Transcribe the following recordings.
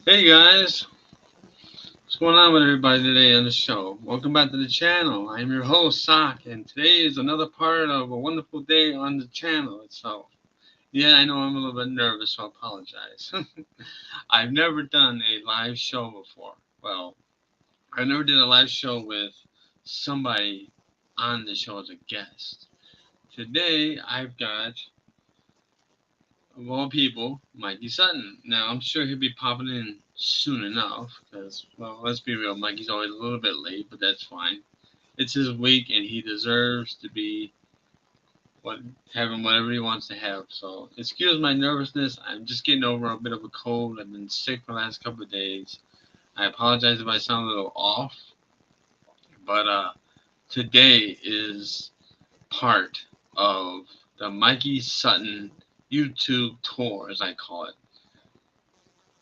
Hey guys, what's going on with everybody today on the show? Welcome back to the channel. I'm your host, Sock, and today is another part of a wonderful day on the channel itself. Yeah, I know I'm a little bit nervous, so I apologize. I've never done a live show before. Well, I never did a live show with somebody on the show as a guest. Today, I've got of all people, Mikey Sutton. Now, I'm sure he'll be popping in soon enough because, well, let's be real, Mikey's always a little bit late, but that's fine. It's his week and he deserves to be what having whatever he wants to have. So, excuse my nervousness. I'm just getting over a bit of a cold. I've been sick for the last couple of days. I apologize if I sound a little off, but today is part of the Mikey Sutton YouTube tour, as I call it.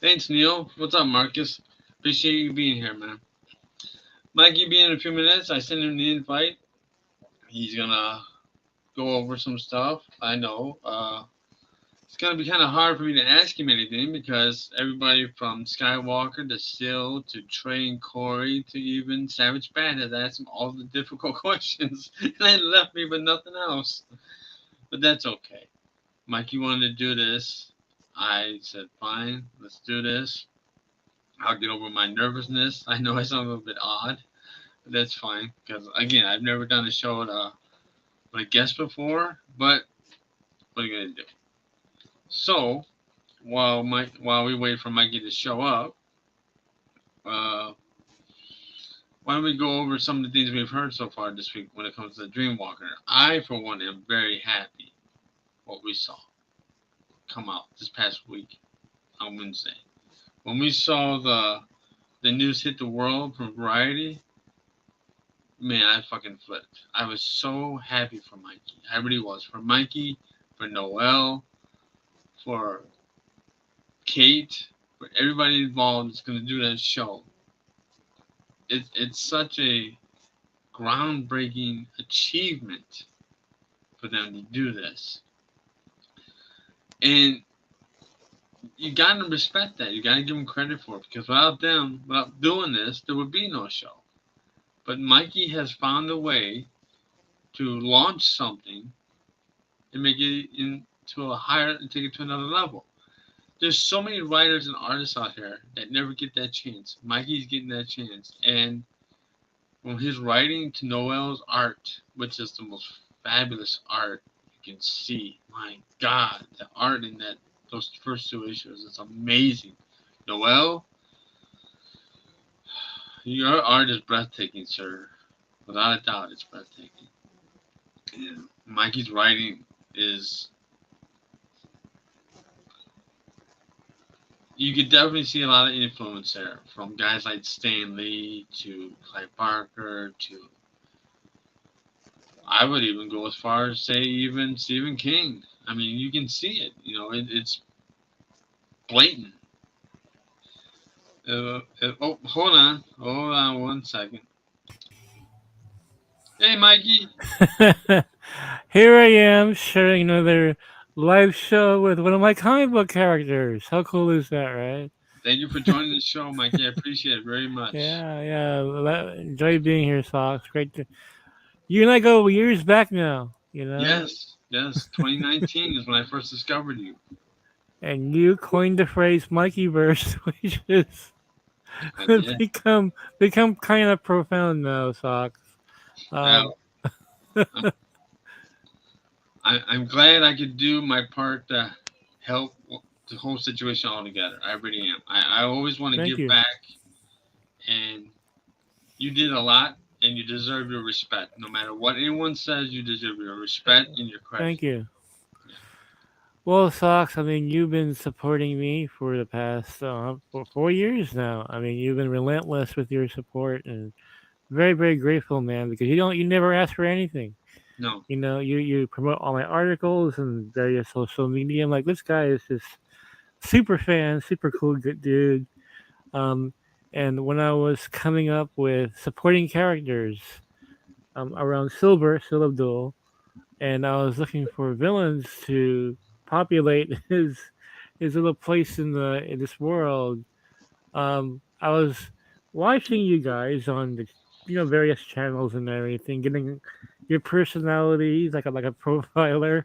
Thanks, Neil. What's up, Marcus? Appreciate you being here, man. Mikey be in a few minutes. I sent him the invite. He's gonna go over some stuff. I know. It's gonna be kind of hard for me to ask him anything because everybody from Skywalker to Still to Trey and Corey to even Savage Bad has asked him all the difficult questions, and they left me with nothing else. But that's okay. Mikey wanted to do this. I said, fine, let's do this. I'll get over my nervousness. I know I sound a little bit odd, but that's fine because again, I've never done a show with a guest before. But what are you gonna do? So while we wait for Mikey to show up, uh, why don't we go over some of the things we've heard so far this week when it comes to the Dreamwalker? I, for one, am very happy what we saw come out this past week on Wednesday. When we saw the news hit the world from Variety, man, I fucking flipped. I was so happy for Mikey. I really was. For Mikey, for Noel, for Kate, for everybody involved that's going to do that show. It's such a groundbreaking achievement for them to do this. And you got to respect that. You got to give them credit for it because without them, without doing this, there would be no show. But Mikey has found a way to launch something and make it into a higher and take it to another level. There's so many writers and artists out here that never get that chance. Mikey's getting that chance, and from his writing to Noel's art, which is the most fabulous art you can see. My God, the art in those first two issues is amazing. Noel, your art is breathtaking, sir. Without a doubt, it's breathtaking. And Mikey's writing is you could definitely see a lot of influence there from guys like Stan Lee to Clive Barker to I would even go as far as say even Stephen King. I mean, you can see it. It's blatant. Hold on one second. Hey, Mikey, Here I am sharing another live show with one of my comic book characters. How cool is that, right? thank you for joining the show, Mikey. I appreciate it very much. Yeah. Enjoy being here, Socks. Great to you and I go years back now, you know? Yes, yes. 2019 is when I first discovered you. And you coined the phrase mikeyverse, which is I did. become become kind of profound now, Socks. Um, Well, I'm, I'm glad I could do my part to help the whole situation all together. I really am. I always want to Thank give you. back, and you did a lot, and you deserve your respect. No matter what anyone says, you deserve your respect and your credit. Thank you. Yeah. Well, Socks, I mean, you've been supporting me for the past for 4 years now. I mean, you've been relentless with your support, and very, very grateful, man. Because you never ask for anything. No. You promote all my articles and various social media. I'm like, this guy is just super fan, super cool, good dude. Um, and when I was coming up with supporting characters around Sil Abdul, and I was looking for villains to populate his little place in this world. I was watching you guys on the various channels and everything, getting your personalities like a profiler.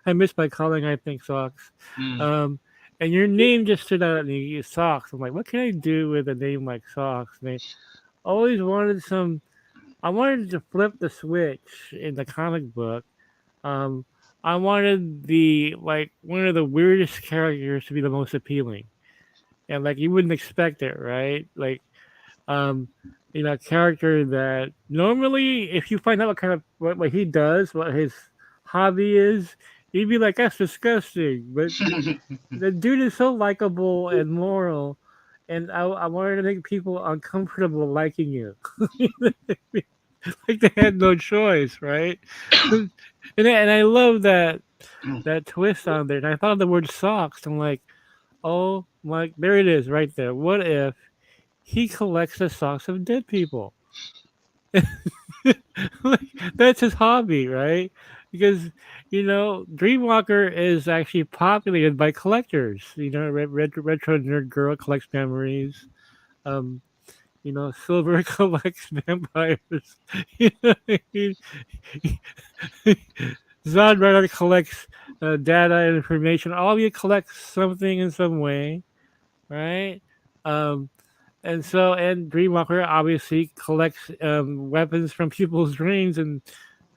I miss my calling. I think socks. Mm. Um, and your name just stood out at me, socks. I'm like, what can I do with a name like socks? And I always wanted some. I wanted to flip the switch in the comic book. Um, I wanted the like one of the weirdest characters to be the most appealing, and like you wouldn't expect it, right? Like um a character that normally if you find out what kind of what he does, what his hobby is, you'd be like, that's disgusting. But the dude is so likable and moral, and I wanted to make people uncomfortable liking you. Like they had no choice, right? And I love that twist on there. And I thought of the word socks. I'm like, oh my, there it is right there. What if he collects the socks of dead people? Like, that's his hobby, right? Because Dreamwalker is actually populated by collectors. Retro nerd girl collects memories. Um, Silver collects vampires. You know what I mean? Zod Rider collects data and information. All of you collect something in some way, right? Um, and Dreamwalker obviously collects weapons from people's dreams, and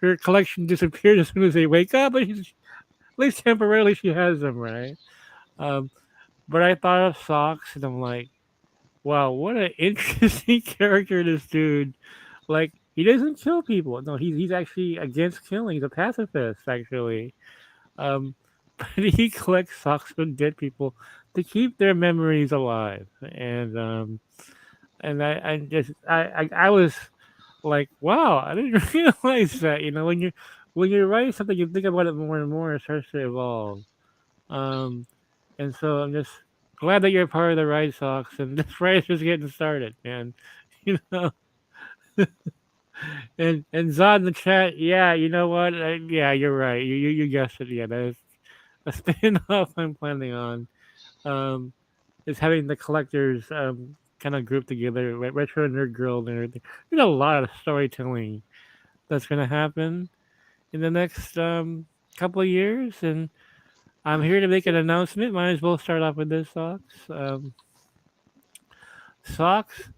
her collection disappears as soon as they wake up. But at least temporarily, she has them, right? Um, but I thought of socks, and I'm like, wow, what an interesting character this dude. Like, he doesn't kill people. No, he's actually against killing. He's a pacifist, actually. Um, but he collects socks from dead people to keep their memories alive, and I was like, wow, I didn't realize that. When you write something, you think about it more and more. It starts to evolve. Um, and so I'm just glad that you're part of the Red Sox, and this race is getting started, man. You know, and Zod in the chat, yeah, you know what? Yeah, you're right. You guessed it. Yeah, that is a spin-off I'm planning on. Um, is having the collectors kind of group together, retro nerd girl and everything. There's a lot of storytelling that's gonna happen in the next couple of years, and I'm here to make an announcement. Might as well start off with this, socks. Socks.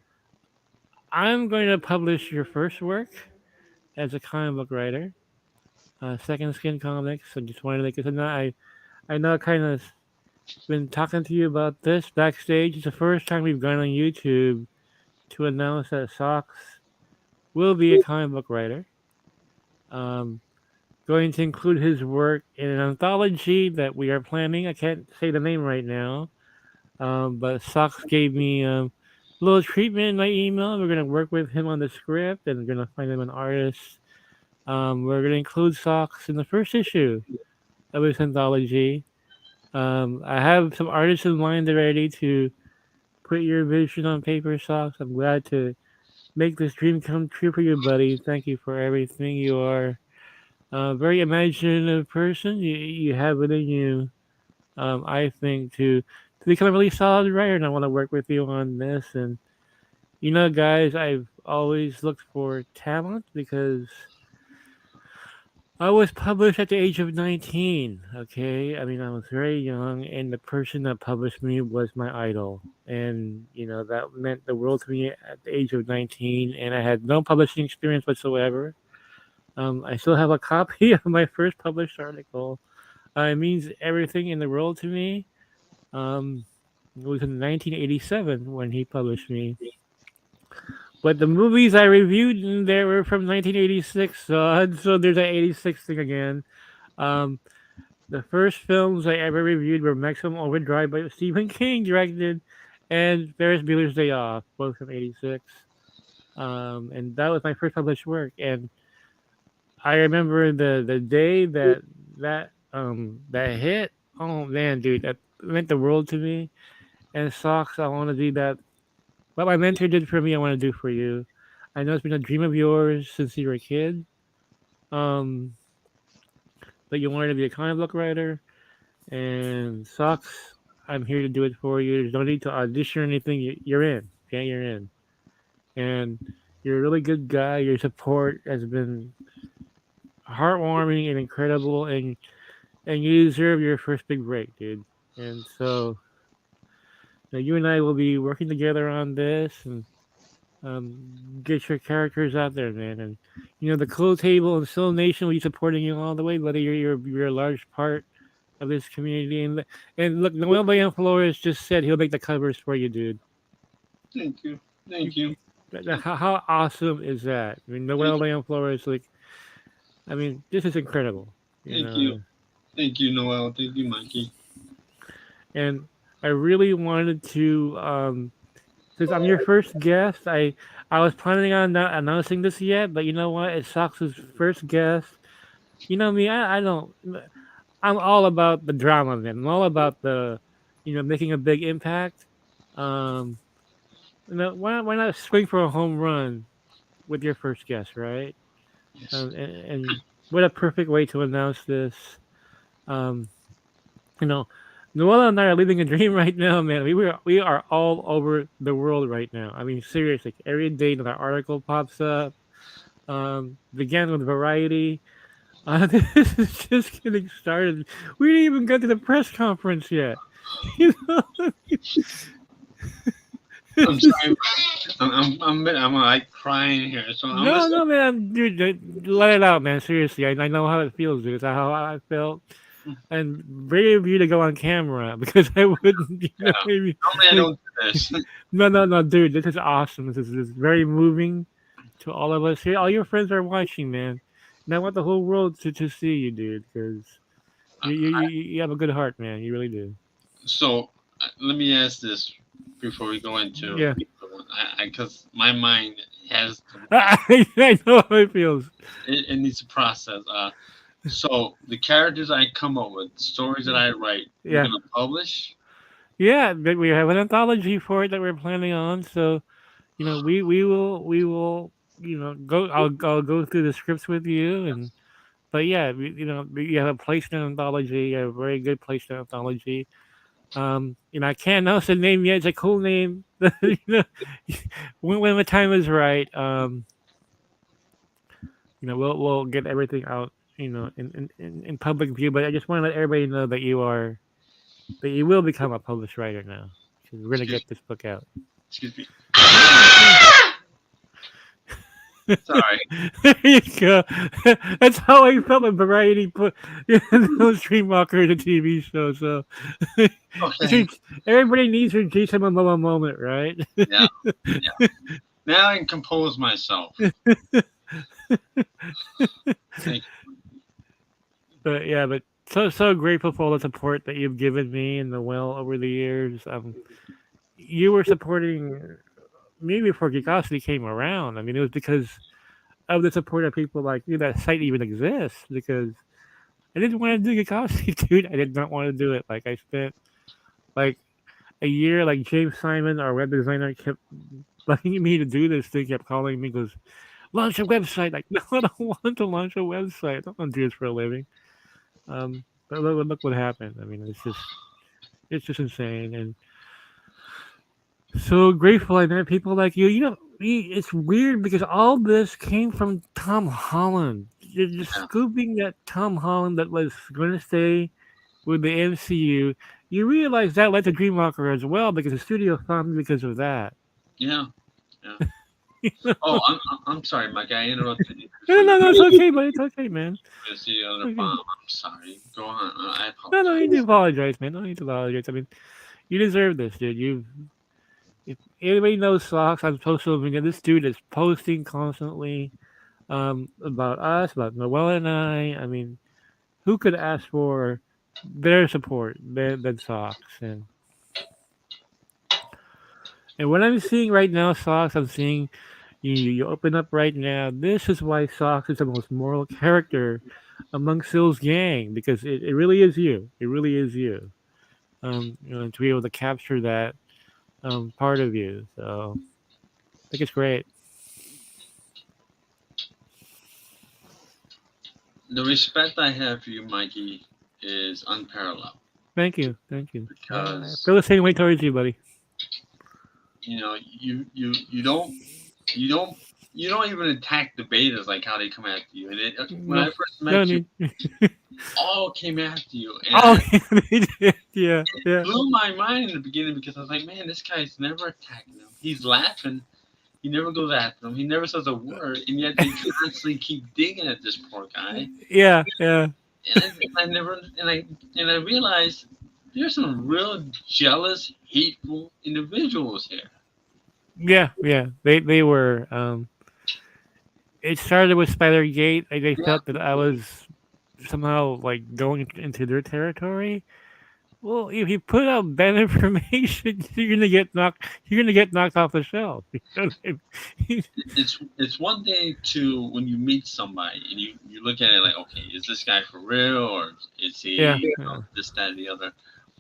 I'm going to publish your first work as a comic book writer. Second Skin Comics. I just wanted to make it. I know I kind of been talking to you about this backstage. It's the first time we've gone on YouTube to announce that Socks will be a comic book writer. Um, Going to include his work in an anthology that we are planning. I can't say the name right now, but Socks gave me a little treatment in my email. We're going to work with him on the script and we're going to find him an artist. We're going to include Socks in the first issue of his anthology. I have some artists in mind already to put your vision on paper, Socks. I'm glad to make this dream come true for you, buddy. Thank you for everything. You are a very imaginative person. You have it in you, I think, to become a really solid writer, and I want to work with you on this. And guys, I've always looked for talent because I was published at the age of 19. Okay, I mean I was very young, and the person that published me was my idol, and that meant the world to me at the age of 19. And I had no publishing experience whatsoever. I still have a copy of my first published article. It means everything in the world to me. Um, it was in 1987 when he published me. But the movies I reviewed in there were from 1986, so there's an 86 thing again. Um, the first films I ever reviewed were Maximum Overdrive by Stephen King directed, and Ferris Bueller's Day Off, both from '86. And that was my first published work. And I remember the day that hit. Oh man, dude, that meant the world to me. And Socks, I want to do that. What my mentor did for me, I want to do for you. I know it's been a dream of yours since you were a kid. Um, that you wanted to be a comic book writer. And Socks, I'm here to do it for you. There's no need to audition or anything. You're in. Okay, you're in. And you're a really good guy. Your support has been heartwarming and incredible, and you deserve your first big break, dude. And so, you and I will be working together on this, and get your characters out there, man. And the Cool Table and Soul Nation will be supporting you all the way, whether you're a large part of this community. And look, Noel Leon Flores just said he'll make the covers for you, dude. Thank you. Thank you. How awesome is that? I mean, Noel Thank, Leon Flores, like, I mean, this is incredible, thank you. Thank you, Noel. Thank you, Mikey. And I really wanted to, since I'm your first guest, I was planning on not announcing this yet, but you know what? It's Sox's first guest. You know me, I don't. I'm all about the drama, man. I'm all about making a big impact. Um, why not swing for a home run with your first guest, right? Yes. And what a perfect way to announce this. Um, you know, Noella and I are living a dream right now, man. We are all over the world right now. I mean, seriously, every day another article pops up. Began with Variety. This is just getting started. We didn't even get to the press conference yet. You know, I'm sorry. I'm like crying here. So I'm gonna no, say, no, man, dude, let it out, man. Seriously, I know how it feels, dude. That's how I felt. And brave of you to go on camera because I wouldn't, yeah. maybe Normally I like, don't do this. no, no, no, dude, this is awesome. This is very moving to all of us here. All your friends are watching, man. And I want the whole world to see you, dude, because you have a good heart, man. You really do. So let me ask this before we go into Yeah. the other one. Because my mind has to, I know how it feels. it needs to process. So the characters I come up with, stories that I write, you're Yeah. gonna publish. Yeah, but we have an anthology for it that we're planning on. So, we will go I'll go through the scripts with you. And but yeah, we have a placement anthology, a very good placement anthology. I can't announce the name yet. It's a cool name. you know, when the time is right, we'll get everything out, in public view. But I just want to let everybody know that you will become a published writer now. 'Cause we're gonna Excuse, get this book out. excuse me. there Sorry. you go. That's how I felt when Variety put Streamwalker in the TV show. So Okay. everybody needs their Jason Momoa moment, right? Yeah. Yeah. Now I can compose myself. Thank But yeah, but so grateful for all the support that you've given me and the well over the years. You were supporting me before Geekosity came around. I mean, it was because of the support of people like you that site even exists. Because I didn't want to do Geekosity, dude. I did not want to do it. Like I spent like a year. Like James Simon, our web designer, kept bugging me to do this thing. Kept calling me, goes, launch a website. Like, no, I don't want to launch a website. I don't want to do this for a living. But look what happened. I mean, it's just insane. And so grateful I met people like you. It's weird because all this came from Tom Holland. Just you. scooping that Tom Holland that was going to stay with the MCU. You realize that led to Dreamwalker as well because the studio found me because of that. Yeah. Yeah. Oh, I'm sorry, Mike. I interrupted you No, before you no, no, it's okay, but it's okay, man. were to see the It's other okay. bomb. I'm sorry. Go on. I No, no need to apologize. apologize, man. No need to apologize. I mean, you deserve this, dude. If anybody knows Socks on social media, this dude is posting constantly about us, about Noel and I. I mean, who could ask for their support than Socks? And what I'm seeing right now, Socks, I'm seeing you open up right now. This is why Socks is the most moral character among Sill's gang because it really is you. It really is you. To be able to capture that part of you. So I think it's great. The respect I have for you, Mikey, is unparalleled. Thank you. Thank you. I because feel the same way towards you, buddy. you don't you don't even attack the betas like how they come after you. And when I No, first no met you, need. all came after you, and Oh, they did. Yeah, it yeah, blew my mind in the beginning because I was like, man, this guy's never attacking them. He's laughing. He never goes after them. He never says a word, and yet they constantly keep digging at this poor guy. yeah, yeah, I never and I realized there's some real jealous, hateful individuals here. yeah, yeah. They were. It started with Spider Gate. Like they Yeah, felt that I was somehow like going into their territory. Well, if you put out bad information, You're gonna get knocked off the shelf. You know what I mean? it's one thing to when you meet somebody and you look at it like, okay, is this guy for real or is Yeah, he yeah, this, that, and the other?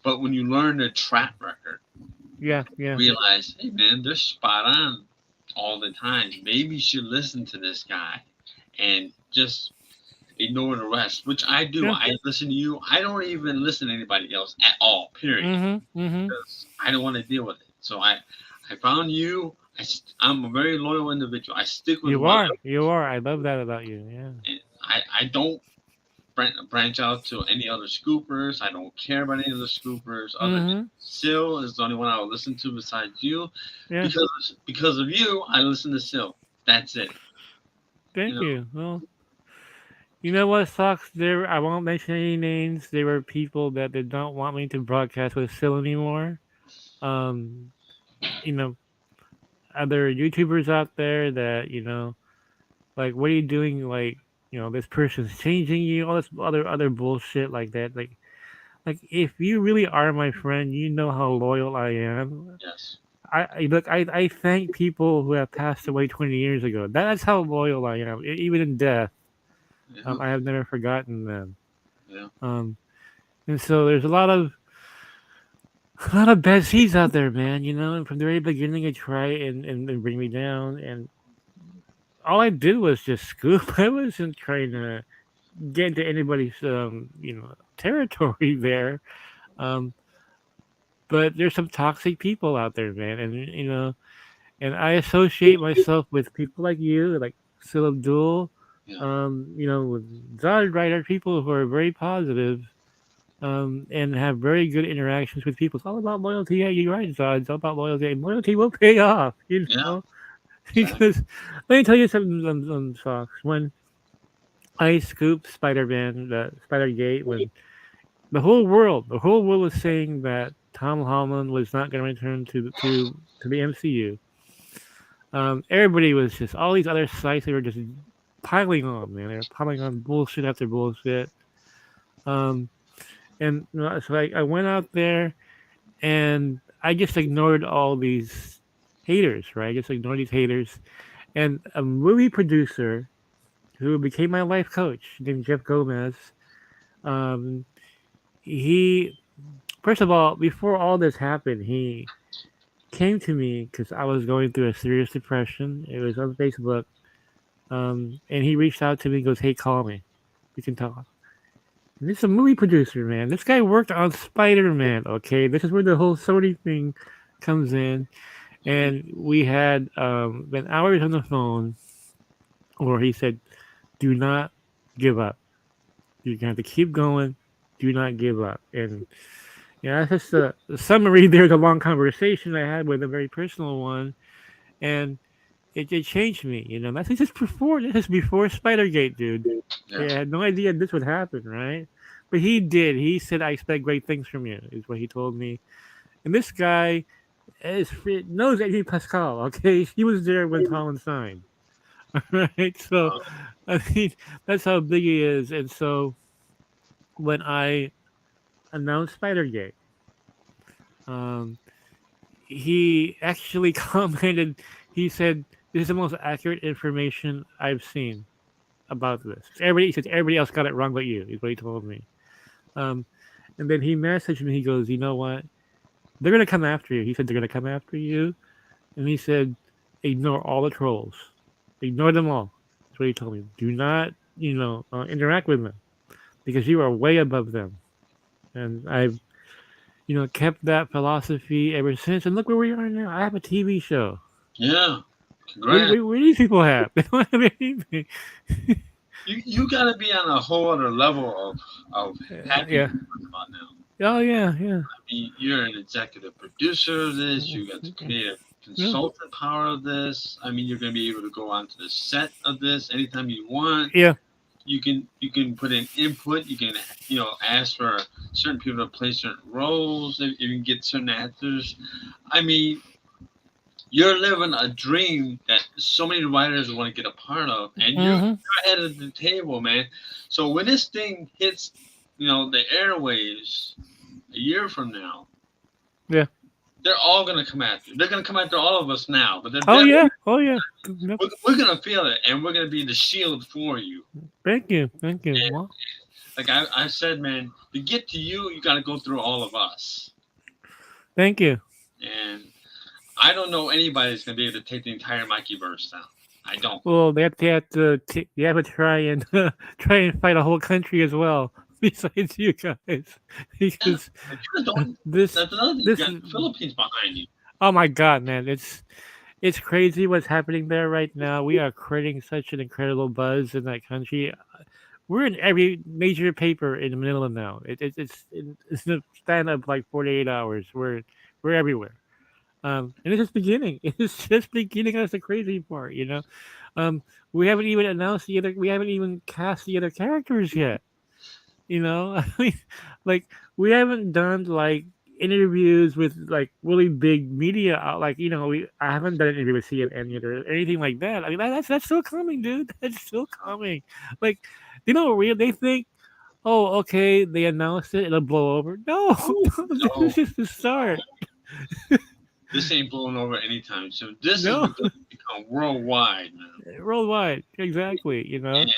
But when you learn their track record, yeah, you yeah, realize, hey man, they're spot on all the time. Maybe you should listen to this guy and just ignore the rest, which I do. yeah. I listen to you. I don't even listen to anybody else at all, period, Mhm, mhm. because I don't want to deal with it. So I found you. I'm a very loyal individual. I stick with You what are, you are. I love that about you. Yeah. I don't branch out to any other scoopers. I don't care about any other scoopers other than Mhm. Sil is the only one I will listen to besides you. Yeah. Because of you, I listen to Sil. That's it. You Thank know. you. Well, you know what sucks? There, I won't mention any names. There were people that did not want me to broadcast with Sil anymore. Um, you know, other YouTubers out there that like, what are you doing? Like, this person's changing you. All this other bullshit like that. Like if you really are my friend, you know how loyal I am. Yes. I thank people who have passed away 20 years ago. That's how loyal I am, even in death. Yeah. I have never forgotten them. Yeah. Um, and so there's a lot of bad seeds out there, man. And from the very beginning, I try and bring me down, and all I did was just scoop. I wasn't trying to get into anybody's territory there. Um, but there's some toxic people out there, man, and I associate myself with people like you, like Sil Abdul, Yeah. with Zod Rider, people who are very positive, and have very good interactions with people. It's all about loyalty. Yeah, you're right, Zod. It's all about loyalty, and loyalty will pay off, Yeah. Exactly. because let me tell you something, Fox. When I scooped Spider-Man, the Spider-Gate, when the whole world was saying that Tom Holland was not going to return to the MCU. Everybody was just all these other sites. They were just piling on, man. They were piling on bullshit after bullshit. Um, and so I went out there and I just ignored all these haters, right? I just ignored these haters. And a movie producer who became my life coach named Jeff Gomez. Um, he First of all, before all this happened, he came to me because I was going through a serious depression. It was on Facebook. And he reached out to me and goes, "Hey, call me. We can talk." And this is a movie producer, man. This guy worked on Spider Man, okay? This is where the whole Sony thing comes in. And we had been hours on the phone where he said, "Do not give up. You're going to have to keep going. Do not give up." And that's just a summary. There's a long conversation I had with a very personal one. And it changed me. This is before Spidergate, dude. Yeah. Okay, I had no idea this would happen, right? But he did. He said, "I expect great things from you," is what he told me. And this guy knows Eddie Pascal. Okay, he was there when Holland signed. All right, so Uh, I mean that's how big he is. And so when I announced Spidergate, um, he actually commented. He said, "This is the most accurate information I've seen about this. He said everybody else got it wrong but you," is what he told me. Um, and then he messaged me. He goes, "You know what? They're gonna come after you." He said, "They're gonna come after you," and he said, "Ignore all the trolls. Ignore them all." That's what he told me. Do not, interact with them because you are way above them. And kept that philosophy ever since. And look where we are now. I have a TV show. Yeah. What, Congrats. what do these people have? They don't have anything. You gotta be on a whole other level of happiness Yeah. right about now. Oh yeah, yeah. I mean, you're an executive producer of this. You got the creative Yeah. consultant power of this. I mean, you're gonna be able to go onto the set of this anytime you want. Yeah. You can put in input. You can ask for certain people to play certain roles. If you can get certain actors. I mean, you're living a dream that so many writers want to get a part of, and you're Mm-hmm. ahead of the table, man. So when this thing hits, the airwaves a year from now, Yeah. they're all gonna come after you. They're gonna come after all of us now, but they're Oh definitely yeah. Oh yeah. Yep. we're gonna feel it, and we're gonna be the shield for you. Thank you. Thank you. And Well, like I said, man, to get to you, you got to go through all of us. thank you. And I don't know anybody that's gonna be able to take the entire Mikey verse down. I don't. Well, they have to try and try and fight a whole country as well, besides you guys, Yeah, because but you don't. this That's another thing. You this got the Philippines behind you. oh my god, man, it's crazy what's happening there right now. We are creating such an incredible buzz in that country. We're in every major paper in Manila now. It's a span of like 48 hours. We're everywhere. And it's just beginning. It's just beginning. That's the crazy part. Um, we haven't even announced the other. We haven't even cast the other characters yet. I mean, like we haven't done like interviews with like really big media. Like I haven't done an interview with CNN yet or anything like that. I mean, that's still coming, dude. That's still coming. Like, they think, oh, okay, they announced it, it'll blow over. No, Oh no, this is no, just the start. this ain't blowing over anytime soon. This is No, going to become worldwide, man. worldwide, exactly. And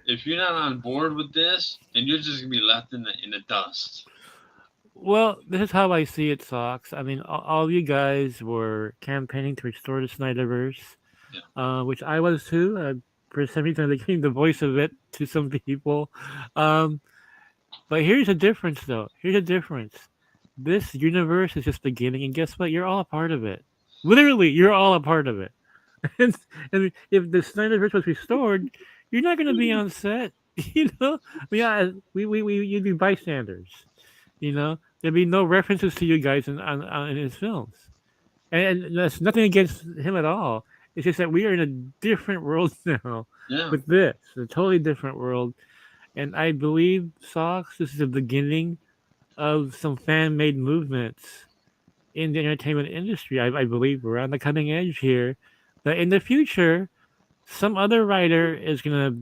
if you're not on board with this, then you're just gonna be left in the dust. Well, this is how I see it, Socks. I mean, all you guys were campaigning to restore the Snyderverse, Yeah. which I was too. For some reason, I became the voice of it to some people. Um, but here's the difference, though. Here's the difference. This universe is just beginning, and guess what? You're all a part of it. Literally, you're all a part of it. and, and if the Snyderverse was restored, you're not going to be on set. Yeah, you'd be bystanders. There'd be no references to you guys in his films, and that's nothing against him at all. It's just that we are in a different world now Yeah. with this, a totally different world. And I believe, Socks, this is the beginning of some fan-made movements in the entertainment industry. I believe we're on the cutting edge here. That in the future, some other writer is gonna,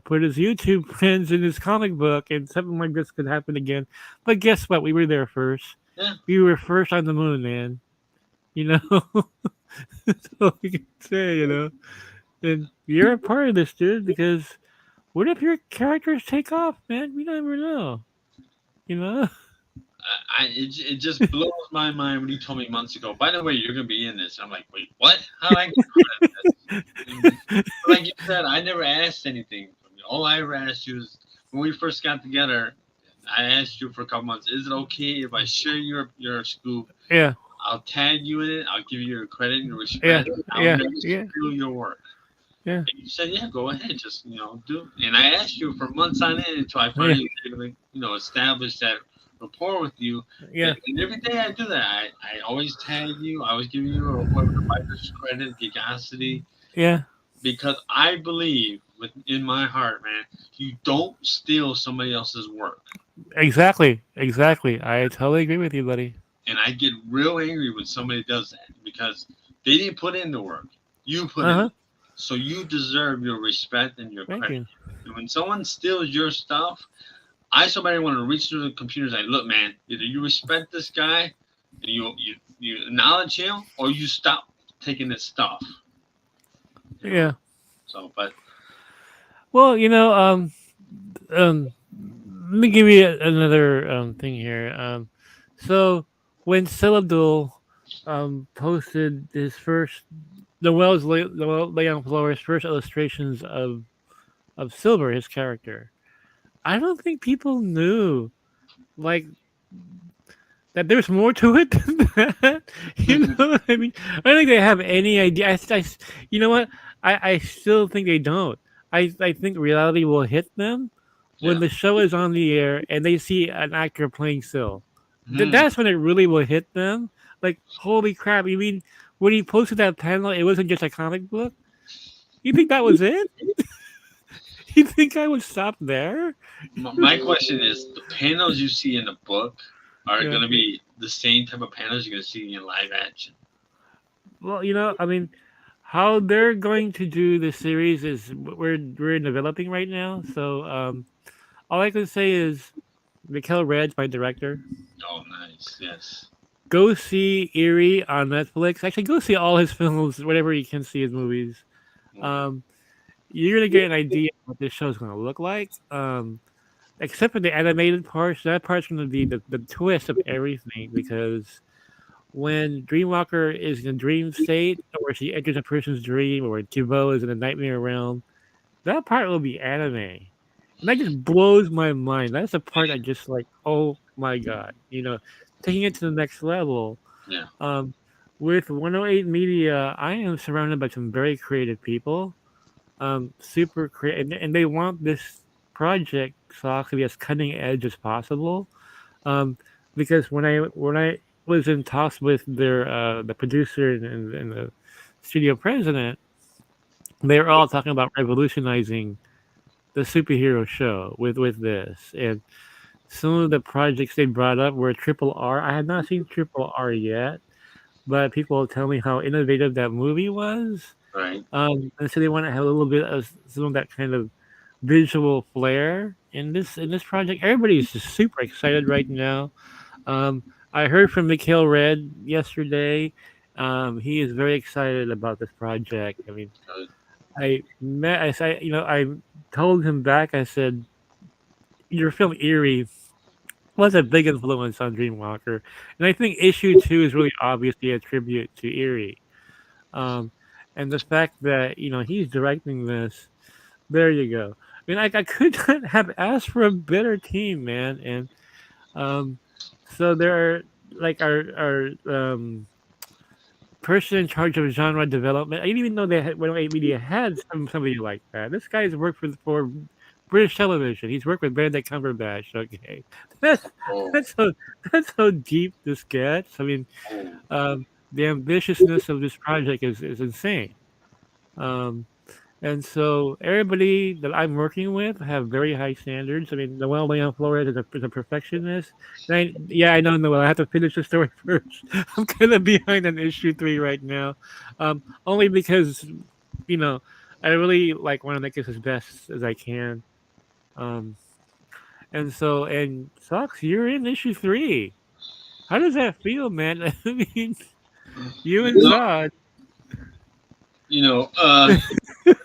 put his YouTube friends in his comic book, and something like this could happen again. But guess what? We were there first. Yeah. We were first on the moon, man. You know, that's all we can say. And you're a part of this, dude. Because what if your characters take off, man? We never know. You know? It just blows my mind when you told me months ago. By the way, you're gonna be in this. I'm like, wait, what? How did I get credit for this? And like you said, I never asked anything from you. All I ever asked you is when we first got together. I asked you for a couple months. Is it okay if I share your scoop? Yeah. I'll tag you in it. I'll give you your credit and your Yeah. respect. I'll Yeah. never Yeah. steal your work. Yeah. And you said, yeah, go ahead, just do. And I asked you for months on end until I Yeah. finally was able to establish that rapport with you. Yeah. And every day I do that. I always tag you. I always give you a writer's credit, gigosity, Yeah. because I believe within my heart, man, you don't steal somebody else's work. Exactly. Exactly. I totally agree with you, buddy. And I get real angry when somebody does that because they didn't put in the work. You put Uh in. huh. So you deserve your respect and your Thank credit. you. And when someone steals your stuff, somebody want to reach through the computers and look, man, either you respect this guy and you acknowledge him, or you stop taking his stuff. Yeah. So, but Well, let me give you another thing here. So when Celadul posted his first Leon Flores' first illustrations of Silver, his character, I don't think people knew. Like that there's more to it than that. You know what I mean? I don't think they have any idea. You know what? I still think they don't. I think reality will hit them when Yeah. the show is on the air and they see an actor playing still. Hmm. That's when it really will hit them. Like, holy crap! You mean when he posted that panel, it wasn't just a comic book? You think that was it? You think I would stop there? My question is, the panels you see in the book are Yeah. going to be the same type of panels you're going to see in live action. Well, I mean, how they're going to do the series is we're developing right now. So all I can say is, Mikkel Red's my director. Oh, nice. Yes. Go see Eerie on Netflix. Actually, go see all his films, whatever you can see his movies. Okay. Um, you're gonna get an idea of what this show's gonna look like. Except for the animated parts, that part's gonna be the twist of everything because when Dreamwalker is in a dream state, or she enters a person's dream, or Kibo is in a nightmare realm, that part will be anime, and that just blows my mind. That's the part I just like. Oh my god! Taking it to the next level. Yeah. Um, with 108 Media, I am surrounded by some very creative people. Super creative, and they want this project to be as cutting edge as possible. Um, because when I was in talks with the producer and the studio president, they were all talking about revolutionizing the superhero show with this. And some of the projects they brought up were Triple R. I had not seen Triple R yet, but people tell me how innovative that movie was. Right. And so they want to have a little bit of some of that kind of visual flair in this project. Everybody's just super excited right now. Um, I heard from Mikhail Red yesterday. He is very excited about this project. I mean, Good. I told him back. I said, "Your film Eerie was a big influence on Dreamwalker, and I think issue two is really obviously a tribute to Eerie." Um, and the fact that he's directing this, there you go. I mean, I could not have asked for a better team, man. And um, so there are like our person in charge of genre development. I didn't even know they had when Media had somebody like that. This guy's worked for British television. He's worked with Benedict Cumberbatch. Okay, that's Oh. that's how that's how deep this gets. I mean, Oh. the ambitiousness of this project is insane. Um, and so everybody that I'm working with have very high standards. I mean, Noel Leon Flores is a perfectionist. And I know Noel. I have to finish the story first. I'm kind of behind on issue three right now, only because you know I really like want to make this as best as I can. Um, and Socks, you're in issue three. How does that feel, man? I mean, you and No, Zod. you know, the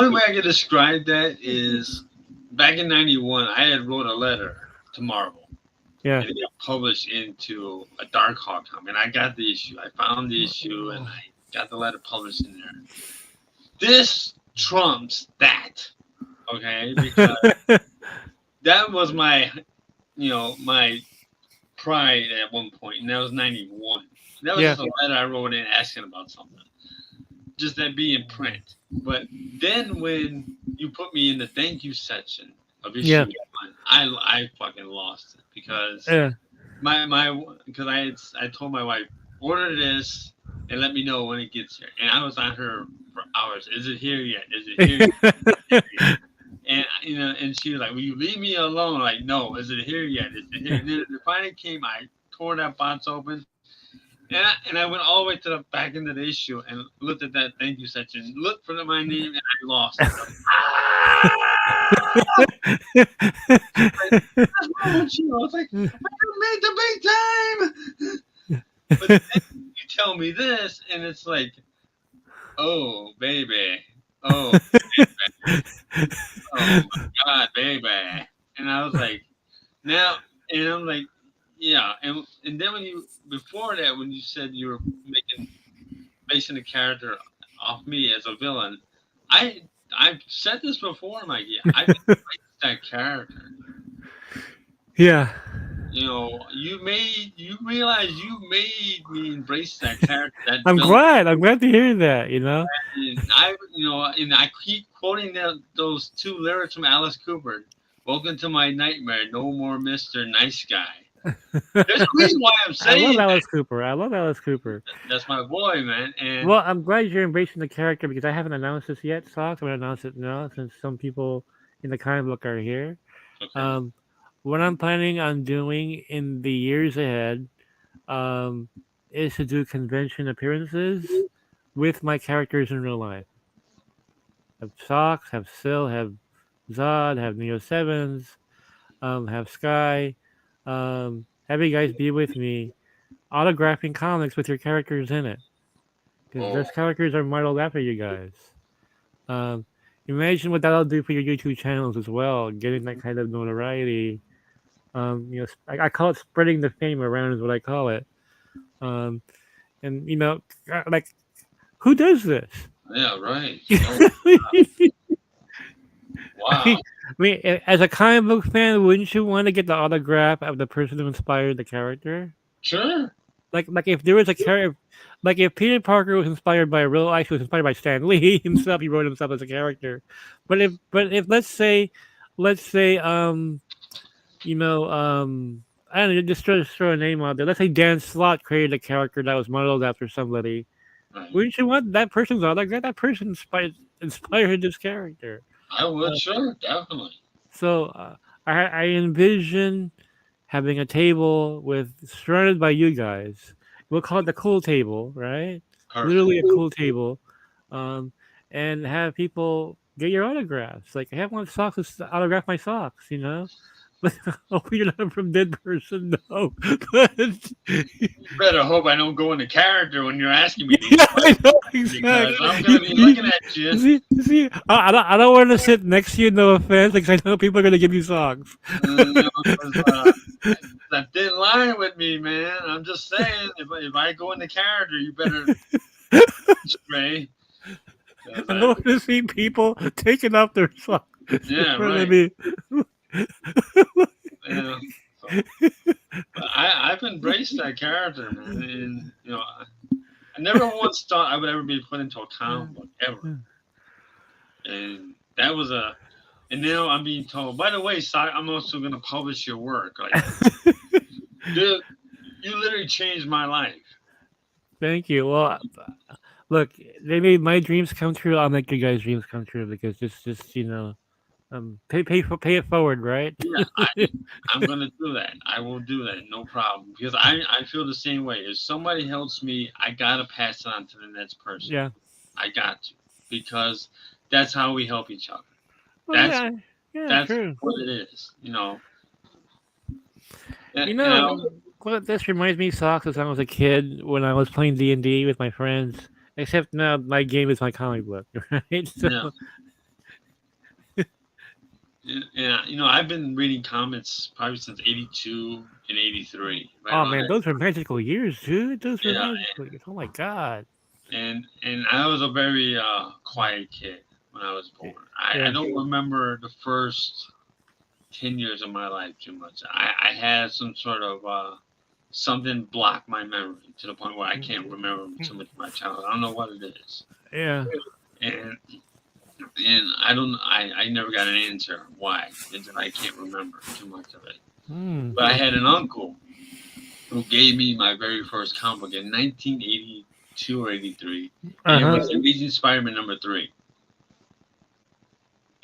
only way I can describe that is back in '91, I had wrote a letter to Marvel, Yeah. and it got published into a Dark Hawk comic. And I got the issue. I found the issue, and I got the letter published in there. This trumps that, okay? Because that was my pride at one point, and that was '91. That was Yeah. just a letter I wrote in asking about something, just that be in print. But then when you put me in the thank you section of issue Yeah. one, I fucking lost it because Yeah. because I told my wife, order this and let me know when it gets here, and I was on her for hours. Is it here yet? Is it here yet? And and she was like, "Will you leave me alone?" Like, no, is it here yet? Is it here? And then it finally came. I tore that box open, and I went all the way to the back end of the issue and looked at that thank you section, looked for my name, and I lost it. Ah! Like, what's wrong with you? I was like, I made the big time. But then you tell me this, and it's like, oh baby, oh baby, oh my god, baby, and I was like, now, and I'm like, yeah, and then when you before that when you said you were basing the character off me as a villain, I I've said this before, Mikey. I didn't like that character. Yeah. you realize you made me embrace that character, that I'm villain. glad. I'm glad to hear that. And I keep quoting those two lyrics from Alice Cooper. Welcome to my nightmare. No more Mr. Nice Guy. There's a reason why I'm I love saying that. Alice Cooper. I love Alice Cooper. That's my boy, man. And Well, I'm glad you're embracing the character because I haven't announced this yet, Socks. I'm gonna announce it now since some people in the comic book are here. okay. Um, what I'm planning on doing in the years ahead um, is to do convention appearances with my characters in real life. Have Socks, have Sil, have Zod, have Neo Sevens, have Sky. Have you guys be with me autographing comics with your characters in it because Oh, those characters are modeled after you guys. Um, Imagine what that'll do for your YouTube channels as well, getting that kind of notoriety. I call it spreading the fame around is what I call it. Um, and like who does this? yeah, right. Oh, I wow. mean, as a comic book fan, wouldn't you want to get the autograph of the person who inspired the character? Sure. Like if there was a character, like if Peter Parker was inspired by a real, actually was inspired by Stan Lee himself, he wrote himself as a character. But if let's say I don't know, just throw a name out there. Let's say Dan Slott created a character that was modeled after somebody. Right. Wouldn't you want that person's autograph? That person inspired this character. I would, Uh, sure, definitely. so I envision having a table with surrounded by you guys. We'll call it the cool table, right? Perfect. Literally a cool table, um, and have people get your autographs. Like I have one socks to autograph my socks, you know. But hopefully you're not from dead person, no. But You better hope I don't go into character when you're asking me these yeah, I know questions because I'm exactly. gonna be looking at you. I don't want to sit next to you. No offense, because I know people are gonna give you socks. 'Cause, that thin line with me, man. I'm just saying, if I go into character, you better stray. 'Cause I don't want to see people taking off their socks in yeah, front of right. me. Yeah. So, but I've embraced that character, man, and I never once thought I would ever be put into a comic book ever, and that was a. And now I'm being told, by the way, Si, I'm also going to publish your work. Like, dude, you literally changed my life. Thank you. Well, look, they made my dreams come true. I'll make you guys' dreams come true because pay it forward, right? Yeah, I'm going to do that. I will do that, no problem. Because I feel the same way. If somebody helps me, I got to pass it on to the next person. Yeah. I got to. Because that's how we help each other. Well, That's yeah, yeah, that's true. what it is. And, You and I know, also, what this reminds me, socks, as I was a kid when I was playing D&D with my friends. Except now my game is my comic book, right? So, yeah, I've been reading comics probably since '82 and '83, right oh around man, that. those were magical years, dude. Those were Yeah, magical years. Oh my god. and I was a very quiet kid when I was born. I Yeah. don't remember the first 10 years of my life too much. I had some sort of something block my memory to the point where I can't remember too much of my childhood. I don't know what it is, Yeah. and I don't. I never got an answer why. It's that I can't remember too much of it. Hmm. But I had an uncle who gave me my very first comic book in 1982 or '83, and Uh it huh. was Amazing Spider-Man #3,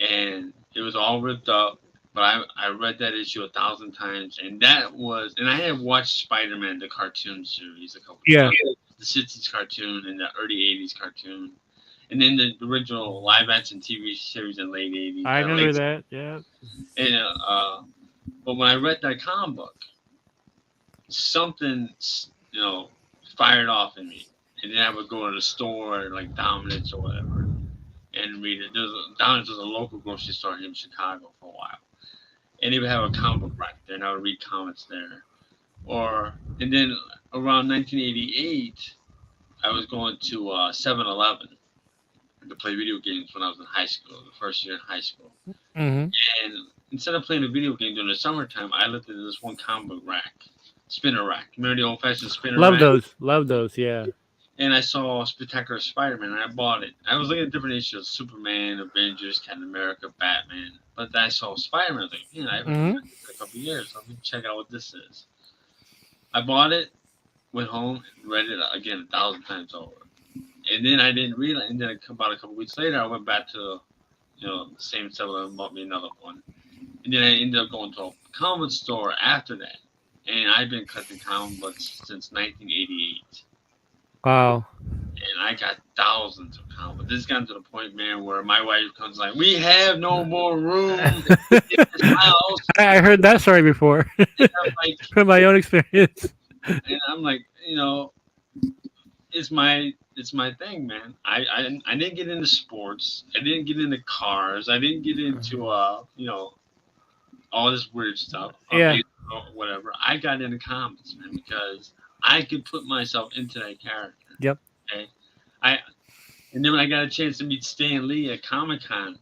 and it was all ripped up. But I read that issue 1,000 times, and I had watched Spider-Man the cartoon series a couple of Yeah. times, the '60s cartoon and the early '80s cartoon, and then the original live action TV series in late '80s, I remember late. that. Yeah. And but when I read that comic book, something you know fired off in me, and then I would go to the store like Dominance or whatever and read it. Dominance was a local grocery store here in Chicago for a while, and they would have a comic book right there, and I would read comics there. And then around 1988, I was going to 7-Eleven to play video games when I was in high school, the first year in high school, Hmm. and instead of playing a video game during the summertime, I looked at this one comic book rack, spinner rack. Remember the old-fashioned spinner Love rack? those. Love those. Yeah. And I saw Spectacular Spider-Man, and I bought it. I was looking at different issues: Superman, Avengers, Captain America, Batman. But I saw Spider-Man. I was like, man, I haven't Hmm. read this in a couple of years. Let me check out what this is. I bought it, went home, read it again 1,000 times over. And then I didn't realize. And then about a couple weeks later, I went back to the same seller and bought me another one. And then I ended up going to a comic store after that. And I've been collecting comic books since 1988. Wow. And I got thousands of comics. This has gotten to the point, man, where my wife comes like, "We have no more room in this house." I heard that story before And I'm like, from my own experience. and I'm like, it's my thing, man. I didn't get into sports. I didn't get into cars. I didn't get into all this weird stuff, Yeah. or whatever. I got into comics, man, because I could put myself into that character. Yep. Okay, I and then when I got a chance to meet Stan Lee at Comic Con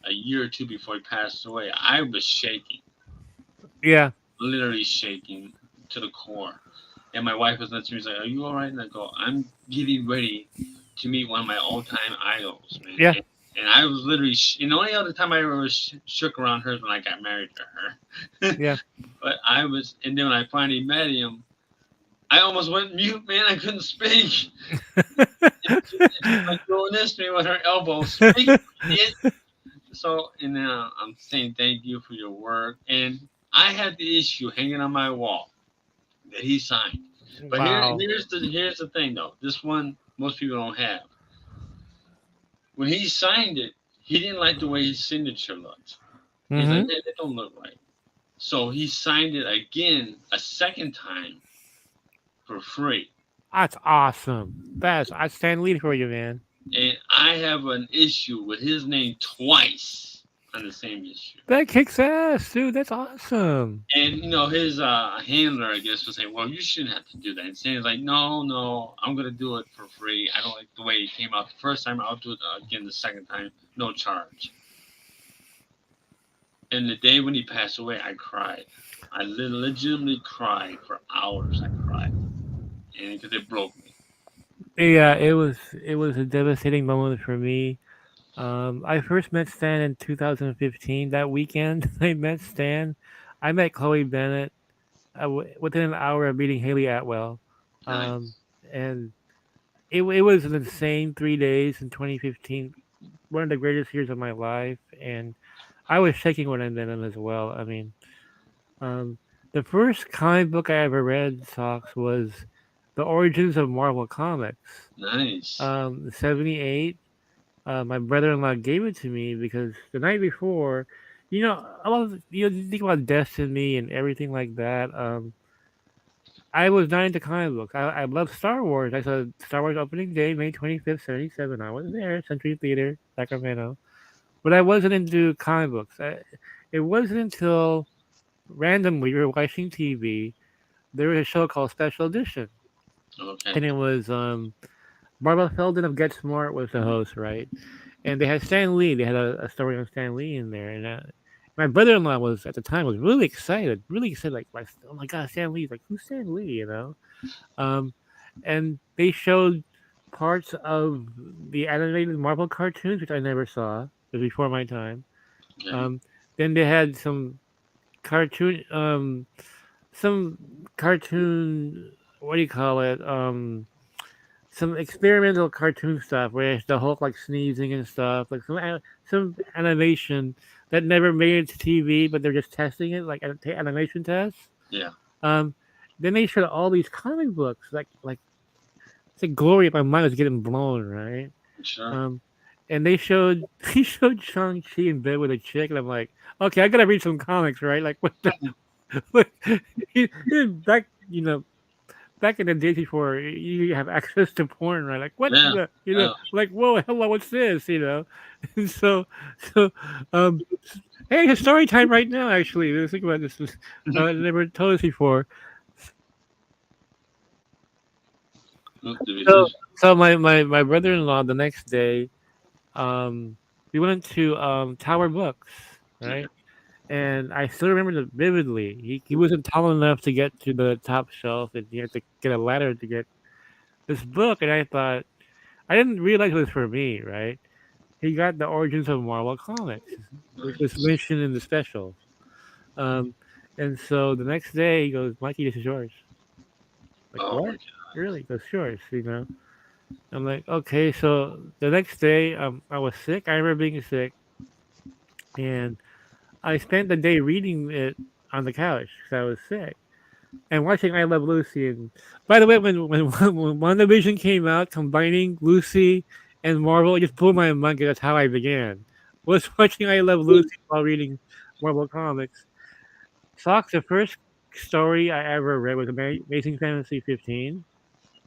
a year or two before he passed away, I was shaking, Yeah. literally shaking to the core. And my wife was next to me, she's like, "Are you all right?" And I go, "I'm getting ready to meet one of my all-time idols, man." Yeah. And I was literally, and the only other time I ever shook around her is when I got married to her. Yeah. But and then when I finally met him, I almost went mute, man. I couldn't speak. And she like doing this to me with her elbow. Speak, idiot. So, and I'm saying thank you for your work. And I had the issue hanging on my wall that he signed. But Wow. here's the thing, though. This one most people don't have. When he signed it, he didn't like the way his signature looked. He's like, Hmm. "Hey, that don't look right." So he signed it again a second time for free. That's awesome. I stand lead for you, man. And I have an issue with his name twice on the same issue. That kicks ass, dude. That's awesome. And his handler, I guess, was saying, "Well, you shouldn't have to do that." And Stan's like, "No, no, I'm gonna do it for free. I don't like the way it came out the first time. I'll do it again the second time, no charge." And the day when he passed away, I cried. I legitimately cried for hours. I cried, and because it broke me. Yeah, it was a devastating moment for me. I first met Stan in 2015. That weekend, I met Stan. I met Chloe Bennett within an hour of meeting Haley Atwell, um, Nice. and it was an insane 3 days in 2015. One of the greatest years of my life, and I was shaking when I met him as well. I mean, um, the first comic book I ever read, Socks, was The Origins of Marvel Comics. Nice. 78. My brother-in-law gave it to me because the night before, you think about Destiny and everything like that. I was not into comic books. I love Star Wars. I saw Star Wars opening day, May 25th, 77. I was there, Century Theater, Sacramento. But I wasn't into comic books. It wasn't until randomly we were watching TV. There was a show called Special Edition, Okay. and it was Barbara Feldon of Get Smart was the host, right? And they had Stan Lee. They had a story on Stan Lee in there, and my brother-in-law was at the time was really excited, like oh my god, Stan Lee! Like who's Stan Lee? Um, and they showed parts of the animated Marvel cartoons, which I never saw. It was before my time. Okay. Um, then they had cartoon, um, some cartoon. What do you call it? Some experimental cartoon stuff where the Hulk like sneezing and stuff, like some animation that never made it to TV, but they're just testing it, like animation tests. Yeah. Um, then they showed all these comic books, like it's like glory. My mind was getting blown, right? Sure. Um, and he showed Shang Chi in bed with a chick, and I'm like, okay, I gotta read some comics, right? Like what the like, he back, back in the days before you have access to porn, right? Like what Yeah. the, Yeah. like whoa, hello, what's this, And so, um, hey, it's story time right now. Actually, let's think about this. I never told us before. Did we So, lose? my brother-in-law the next day, we went to Tower Books, Okay. right? and I still remember it vividly. He wasn't tall enough to get to the top shelf, and he had to get a ladder to get this book. And I thought I didn't realize it was for me, right? He got the origins of Marvel Comics, which was Nice. mentioned in the specials. Um, and so the next day he goes, "Mikey, this is yours." Like, Oh my what? God. Really? He goes, yours, you know? I'm like, okay. So the next day, I was sick. I remember being sick, and I spent the day reading it on the couch because I was sick and watching I Love Lucy. And by the way, when WandaVision came out, combining Lucy and Marvel, it just blew my mind. 'Cause that's how I began. Was watching I Love Lucy while reading Marvel comics. Socks. The first story I ever read was Amazing Fantasy 15.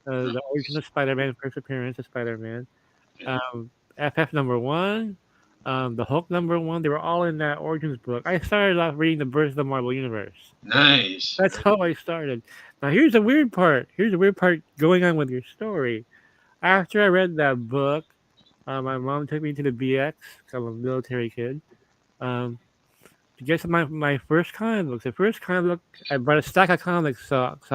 The origin of Spider-Man, first appearance of Spider-Man. Okay. Um, FF number one, the Hulk number one. They were all in that origins book. I started off reading the birth of the Marvel Universe. Nice. That's how I started. Now here's the weird part. Here's the weird part going on with your story. After I read that book, my mom took me to the BX. 'Cause I'm a military kid. Um, to get some my first comic books. The first comic book I bought a stack of comics socks.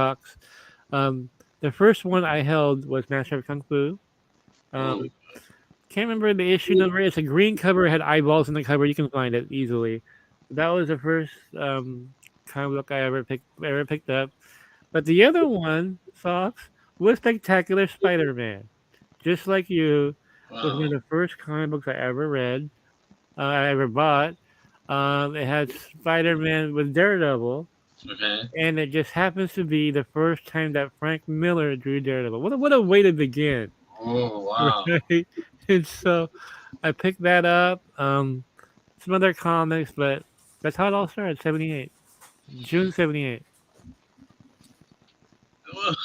Um, the first one I held was Master of Kung Fu. Um, Oh, can't remember the issue number. It's a green cover. It had eyeballs in the cover. You can find it easily. That was the first comic book I ever picked up. But the other one, Socks, was Spectacular Spider-Man. Just like you, was one wow. of the first comic books I ever read. I ever bought. It had Spider-Man with Daredevil, Okay. and it just happens to be the first time that Frank Miller drew Daredevil. What a way to begin, Oh, wow. right? And so I picked that up. Some other comics, but that's how it all started. 78, June 78. Well,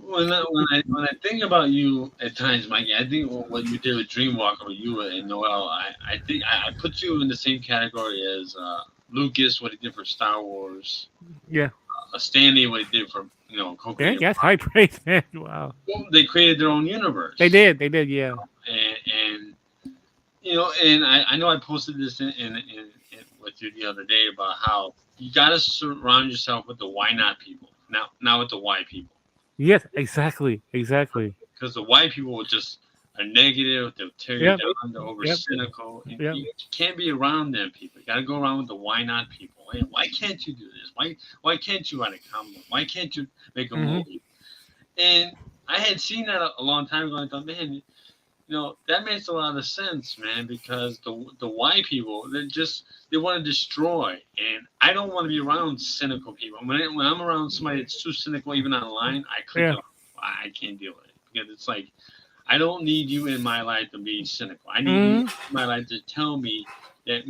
when I think about you at times, Mikey, I think what you did with Dreamwalker with you and Noel, I think I put you in the same category as Lucas, what he did for Star Wars, Yeah, Stanley, what he did for yeah, co-creating. yes, high praise, man. Wow, Well, they created their own they universe, did, they did, yeah, and and I know I posted this in with you the other day about how you got to surround yourself with the why not people, not with the why people. yes, exactly, exactly. Because the white people will just are negative. They'll tear you Yep, down. They're over yep, cynical. And yep. you can't be around them people. You got to go around with the why not people. Hey, why can't you do this? Why can't you write a comic? Why can't you make a Hmm. movie? And I had seen that a long time ago. I thought, man, that makes a lot of sense, man. Because the white people, they want to destroy, and I don't want to be around cynical people. When I'm around somebody that's too cynical, even online, I click Yeah. off. I can't deal with it because it's like I don't need you in my life to be cynical. I need you Hmm. in my life to tell me that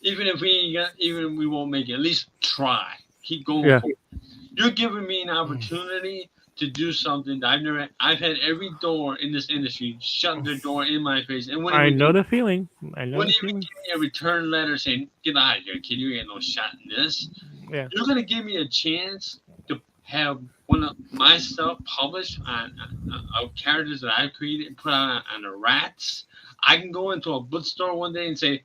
even if even if we won't make it, at least try. Keep going Yeah. forward. You're giving me an opportunity to do something that I've had every door in this industry shut their door in my face and I know the feeling. I know the wouldn't even feeling. give me a return letter saying, "Get out of here, kid. You ain't no shot in this." Yeah. You're gonna give me a chance to have one of my stuff published on of characters that I've created and put out on the rats. I can go into a bookstore one day and say,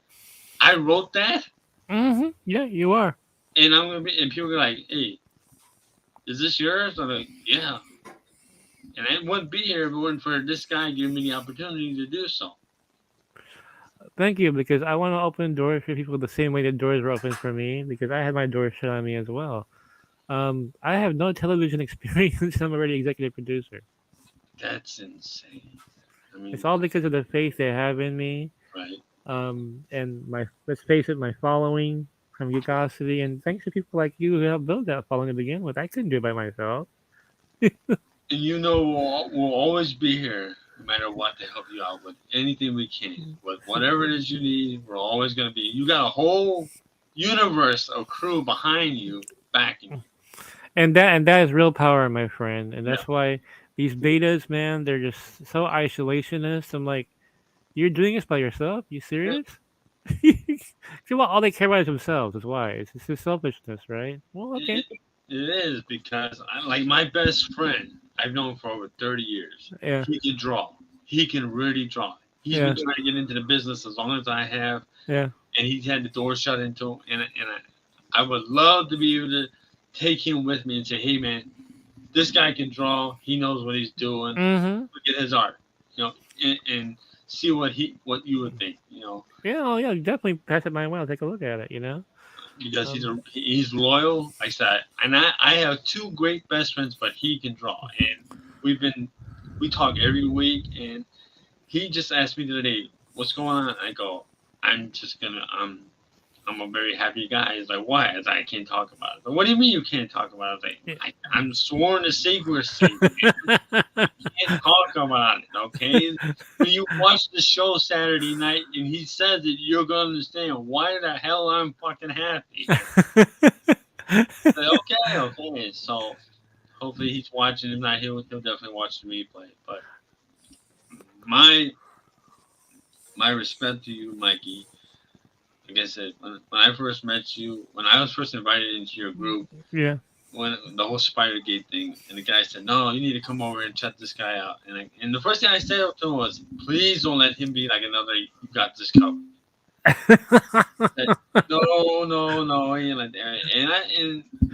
"I wrote that," Yeah, you are. and people are like, "Hey, is this yours?" I'm like, "Yeah," and I wouldn't be here if it wasn't for this guy giving me the opportunity to do so. Thank you, because I want to open doors for people the same way the doors were open for me, because I had my doors shut on me as well. I have no television experience. I'm already executive producer. That's insane. I It's mean, all because of the faith they have in me. right? And my, let's face it, my following from Geekosity, and thanks to people like you who helped build that following to begin with. I couldn't do it by myself. And we'll always be here no matter what to help you out with anything we can. With whatever it is you need, we're always going to be. You got a whole universe of crew behind you, backing you. And that is real power, my friend. And Yeah. that's why these betas, man, they're just so isolationist. I'm like, you're doing this by yourself? You Yeah. serious? Well, all they care about is themselves. That's why. It's just selfishness, right? Well, okay. It, it is because like my best friend I've known for over 30 years. Yeah. He can draw. He can really draw. He's been Yeah. trying to get into the business as long as I have, Yeah. and he's had the door shut into him. And I would love to be able to take him with me and say, hey man, this guy can draw. He knows what he's doing. Mm-hmm. Look at his art, you know, and see what you would think, you know, Yeah, oh yeah, definitely pass it my way. I'll take a look at it. because Um, he's loyal. Like I said, and I have two great best friends, but he can draw, and we've been we talk every week, and he just asked me the other day, "What's going on?" I go, "I'm just gonna I'm a very happy guy." He's like, "Why?" I was like, "I can't talk about it." But what do you mean you can't talk about it? I was yeah. like, I'm sworn to secrecy. Can't talk about it, okay? When you watch the show Saturday night and he says it, you're gonna understand why the hell I'm fucking happy. Like, okay, okay. So hopefully he's watching. If not, he'll definitely watch the replay. But my my respect to you, Mikey. Like I said, when I first met you, when I was first invited into your group, Yeah. when the whole Spidergate thing, and the guy said, "No, you need to come over and check this guy out." And the first thing I said to him was, "Please don't let him be like another. You got this covered." Said, no, no, no, he ain't like that. And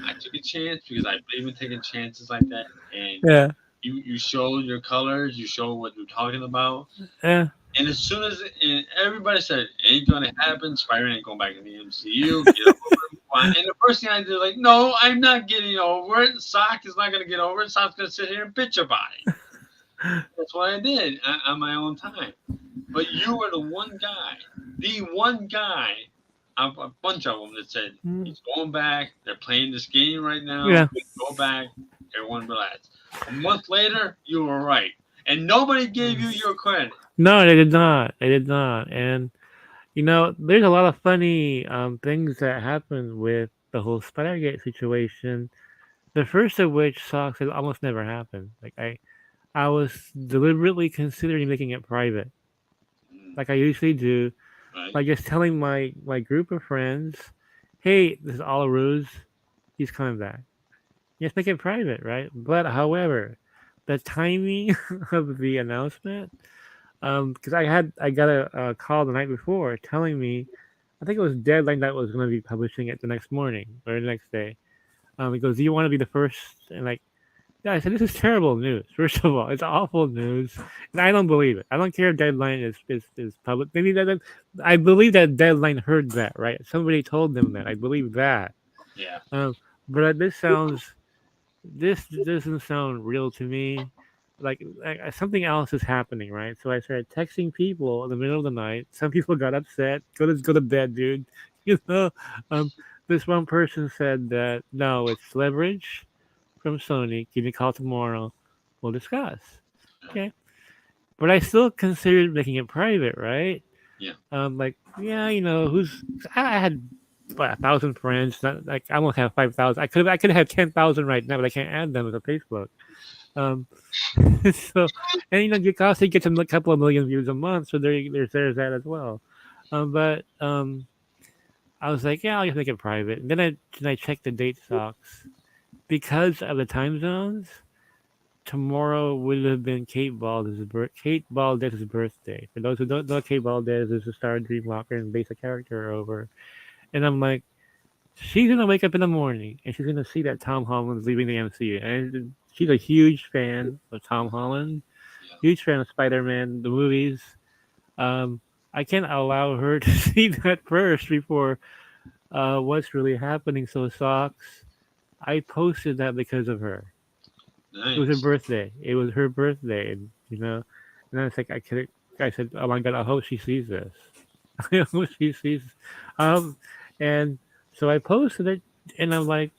I took a chance because I believe in taking chances like that. And Yeah. you showed your colors, you showed what you're talking about. Yeah. And as soon as and everybody said it ain't gonna happen, Spider ain't going back in the MCU. Get over it. And the first thing I did, like, no, I'm not getting over it. Sock is not gonna get over it. Sock's gonna sit here and bitch about it. That's what I did on my own time. But you were the one guy, a bunch of them that said Mm, he's going back. They're playing this game right now. yeah. Go back. Everyone relax. A month later, you were right, and nobody gave you your credit. No, they did not. They did not. And there's a lot of funny things that happened with the whole Spidergate situation. The first of which socks has almost never happened. Like I was deliberately considering making it private, Mm, like I usually do, right? like just telling my group of friends, "Hey, this is all a ruse. He's coming back." Just make it private, right? But however, the timing of the announcement, because I got a call the night before telling me, I think it was Deadline that was going to be publishing it the next morning or the next day. He goes, "Do you want to be the first?" And like, yeah, I said, "This is terrible news. First of all, it's awful news, and I don't believe it. I don't care if Deadline is public. Maybe I believe that Deadline heard that, right? Somebody told them that. I believe that. Yeah. Um, but this doesn't sound real to me. Like something else is happening, right? So I started texting people in the middle of the night. Some people got upset. Go to bed, dude. You know, um, this one person said that no, it's leverage from Sony. Give me a call tomorrow. We'll discuss. Okay, but I still considered making it private, right? Yeah. Like yeah, who's I had what, 1,000 friends. Not like I almost have 5,000. I could have 10,000 right now, but I can't add them to Facebook. Um, so and you also get a couple of million views a month, so there's that as well. But I was like, yeah, I'll just make it private. And then I checked the date stocks because of the time zones. Tomorrow would have been Kate Valdez's birthday. For those who don't know, Kate Valdez is a star Dreamwalker and base a character over. And I'm like, she's gonna wake up in the morning and she's gonna see that Tom Holland's leaving the MCU, and she's a huge fan of Tom Holland, Yeah. huge fan of Spider-Man, the movies. Um, I can't allow her to see that first before what's really happening. So socks, I posted that because of her. It was her Nice. birthday. It was her birthday, and I was like, I said, oh my god, I hope she sees this. I hope she sees. Um, and so I posted it, and I'm like,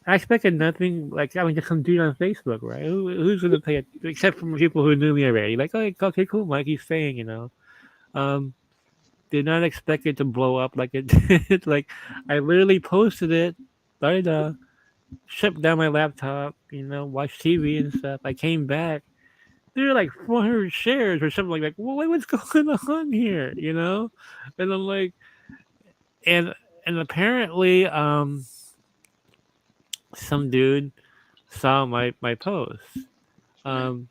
I expected nothing. Like, I mean, just some dude on Facebook, right? Who's gonna pay it? Except for people who knew me already. Like, oh, okay, cool, Mikey's saying. Um, did not expect it to blow up like it did. Like, I literally posted it, started shut down my laptop, watched TV and stuff. I came back. There were like 400 shares or something like that. What's going on here? And I'm like, and and apparently, some dude saw my post. Right. Um,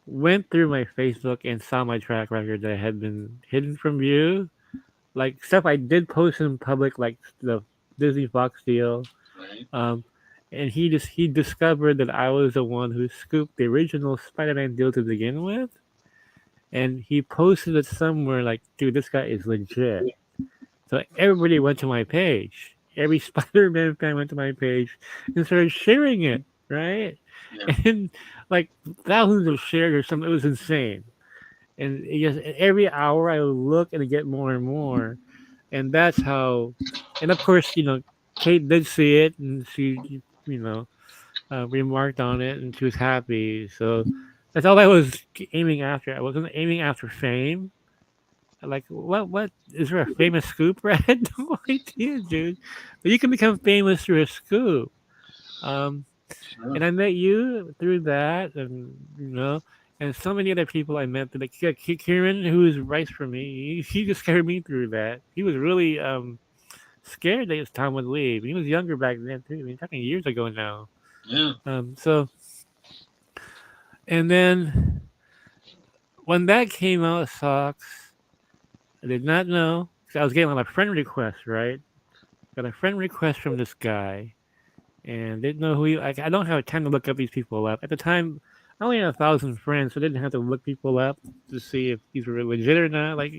went through my Facebook and saw my track record that had been hidden from view, like stuff I did post in public, like the Disney Fox deal. Right. Um, and he discovered that I was the one who scooped the original Spider-Man deal to begin with, and he posted it somewhere like, "Dude, this guy is legit." So everybody went to my page. Every Spider-Man fan went to my page and started sharing it, right? Yeah. And like thousands of shares or something. It was insane. And it just every hour I would look and get more and more. And that's how. And of course, Kate did see it, and she, remarked on it, and she was happy. So that's all I was aiming after. I wasn't aiming after fame. Like, what is there a famous scoop? Right? I had no idea, dude. But you can become famous through a scoop. Um, Sure. and I met you through that, and and so many other people I met. Like Kieran, who was right for me, he discovered me through that. He was really scared that his time would leave. He was younger back then too. I mean, talking years ago now. Yeah. So and then when that came out, socks. I did not know. 'Cause I was getting a friend request, right? Got a friend request from this guy, and didn't know who he. Like, I don't have time to look up these people up at the time. I only had 1,000 friends, so I didn't have to look people up to see if these were legit or not. Like,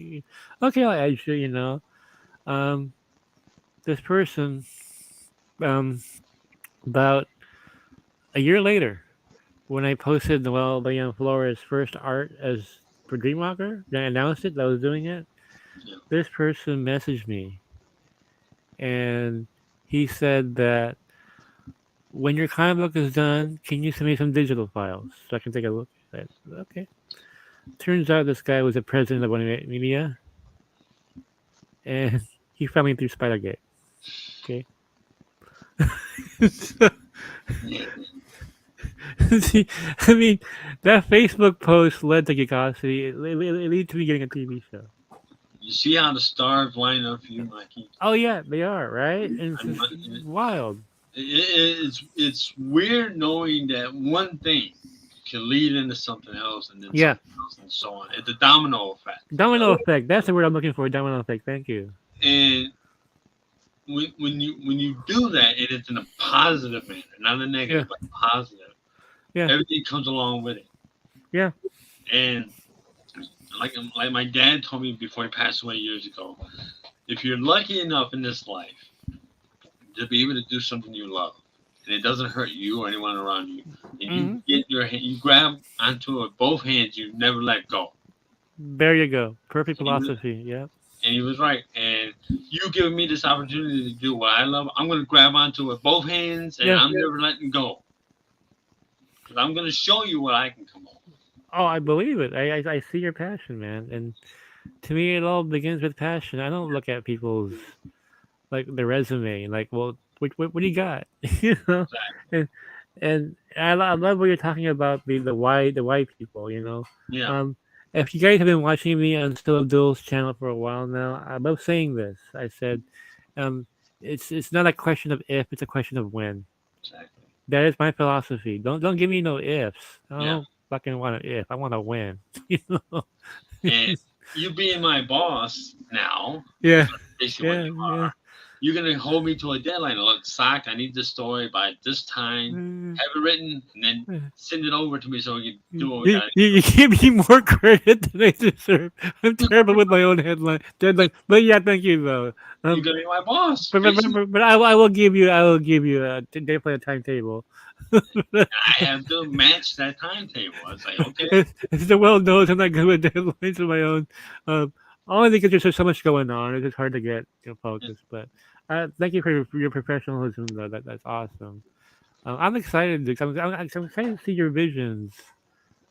okay, I'll add you. Um, this person, um, about a year later, when I posted Leon Flores' first art as for Dreamwalker, and I announced it that I was doing it. Yeah. This person messaged me, and he said that when your comic book is done, can you send me some digital files so I can take a look at it? Okay. Turns out this guy was the president of One Media, and he found me through Spidergate. Okay. So, see, I mean, that Facebook post led to Geekosity. It led to me getting a TV show. You see how the stars line up for you, Mikey? Oh yeah, they are right, and it's I'm, just wild. it's weird knowing that one thing can lead into something else and then Yeah, something else and so on. It's a domino effect, domino effect. That's the word I'm looking for. Domino effect. Thank you. And when you do that, and it's in a positive manner, not a Yeah, negative, but positive, yeah, everything comes along with it. yeah. And like my dad told me before he passed away years ago, if you're lucky enough in this life to be able to do something you love, and it doesn't hurt you or anyone around you, and you Hmm. get your hand, you grab onto it with both hands, you never let go. There you go. Perfect And he was, philosophy. Yeah. and he was right. And you giving me this opportunity to do what I love, I'm going to grab onto it with both hands, and Yeah. I'm never letting go. Because I'm going to show you what I can come up with. Oh, I believe it. I see your passion, man. And to me, it all begins with passion. I don't look at people's like their resume, like, well, what do you got? you know, and I love what you're talking about the white people. Yeah, Um, if you guys have been watching me on Still Abdul's channel for a while now, I love saying this. I said, um, it's not a question of if, it's a question of when. exactly. That is my philosophy. Don't give me no ifs. I Yeah. don't fucking want an if. I want to win. you know? And you being my boss now, Yeah, basically what yeah, you yeah. are, you're going to hold me to a deadline. Look, Sock, I need this story by this time. Mm, Have it written, and then mm. send it over to me so we can do what we You, got to you, you give me more credit than I deserve. I'm do. terrible with my own deadline. But yeah, thank you though. You're Um, going to be my boss, basically. but I will give you definitely a timetable. I have to match that timetable. I was like, okay. It's the well known I'm not good with deadlines of my own. Um, only because there's just so much going on. It's just hard to get focused. But thank you for your professionalism though. That's awesome. I'm excited. I'm excited to see your visions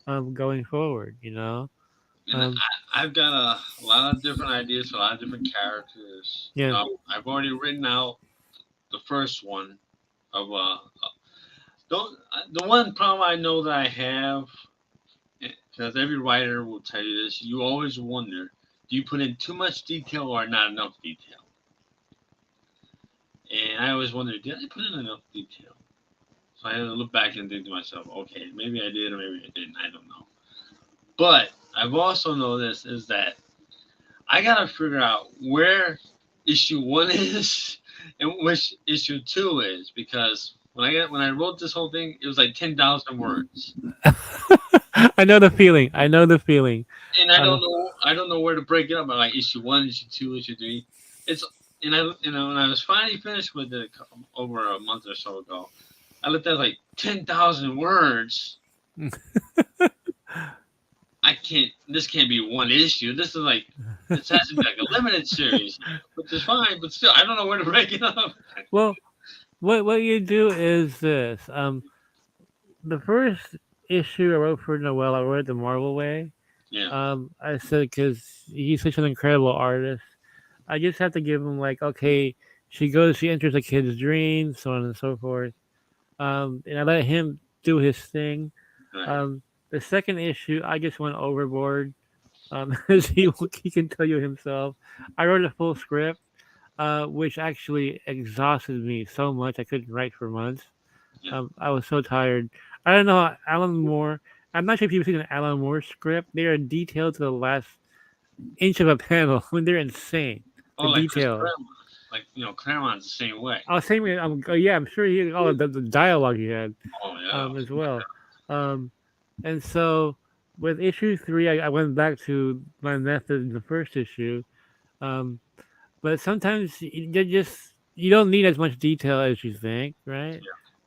going forward. And Um, I've got a lot of different ideas for a lot of different characters. yeah. I've already written out the first one of the one problem I know that I have, because every writer will tell you this, you always wonder, do you put in too much detail or not enough detail? And I always wonder, did I put in enough detail? So I had to look back and think to myself, okay, maybe I did or maybe I didn't. I don't know. But I've also noticed is that I gotta figure out where issue one is and which issue 2 is, because when I wrote this whole thing, it was like 10,000 words, I know the feeling. I know the feeling. and Uh, I don't know where to break it up. But like issue 1, issue 2, issue 3, it's and I when I was finally finished with it over a month or so ago, I looked at like 10,000 words. I can't. This can't be one issue. This is like this has to be like a limited series, which is fine. But still, I don't know where to break it up. well, what you do is this. The first issue I wrote for Noel, I wrote it the Marvel way. Yeah, I said because he's such an incredible artist. I just have to give him like, okay, she enters a kid's dreams, so on and so forth. And I let him do his thing. right. Um, the second issue, I just went overboard. As he can tell you himself, I wrote a full script, which actually exhausted me so much I couldn't write for months. Yeah. I was so tired. I don't know Alan Moore. I'm not sure if you've seen an Alan Moore script. They are detailed to the last inch of a panel. I mean, they're insane. Oh, The like Chris detail. Claremont. Like Claremont's the same way. I was saying, yeah, I'm sure he all the dialogue he had, Oh yeah. as well. Um, and so with issue 3, I went back to my method in the first issue. Um, but sometimes you don't need as much detail as you think, right?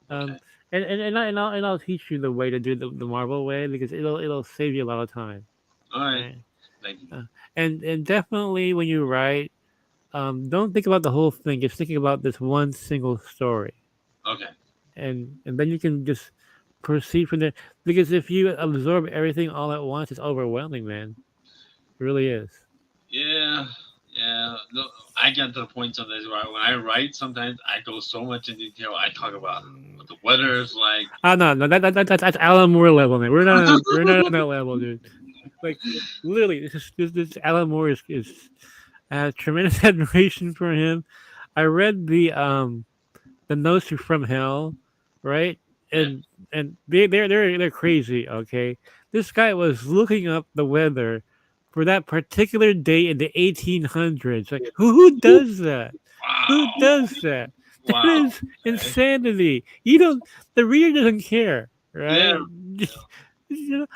Yeah. Um, Okay. and I'll teach you the way to do the Marvel way because it'll save you a lot of time, All right. right? Thank you. And definitely when you write, don't think about the whole thing. Just thinking about this one single story, Okay. and then you can just proceed from there. Because if you absorb everything all at once, it's overwhelming, man. It really is. Yeah. Yeah. No, I get to the point sometimes where when I write, sometimes I go so much in detail. I talk about what the weather is like. Ah, no, no, that's Alan Moore level, man. We're not on that level, dude. Like literally, this Alan Moore is tremendous admiration for him. I read the notes are from hell, right? Yeah. And they're crazy. Okay, this guy was looking up the weather for that particular day in the 1800s. Like who does that? Who Wow. does that? That Wow. is Okay. insanity. You don't. The reader doesn't care, Yeah. right?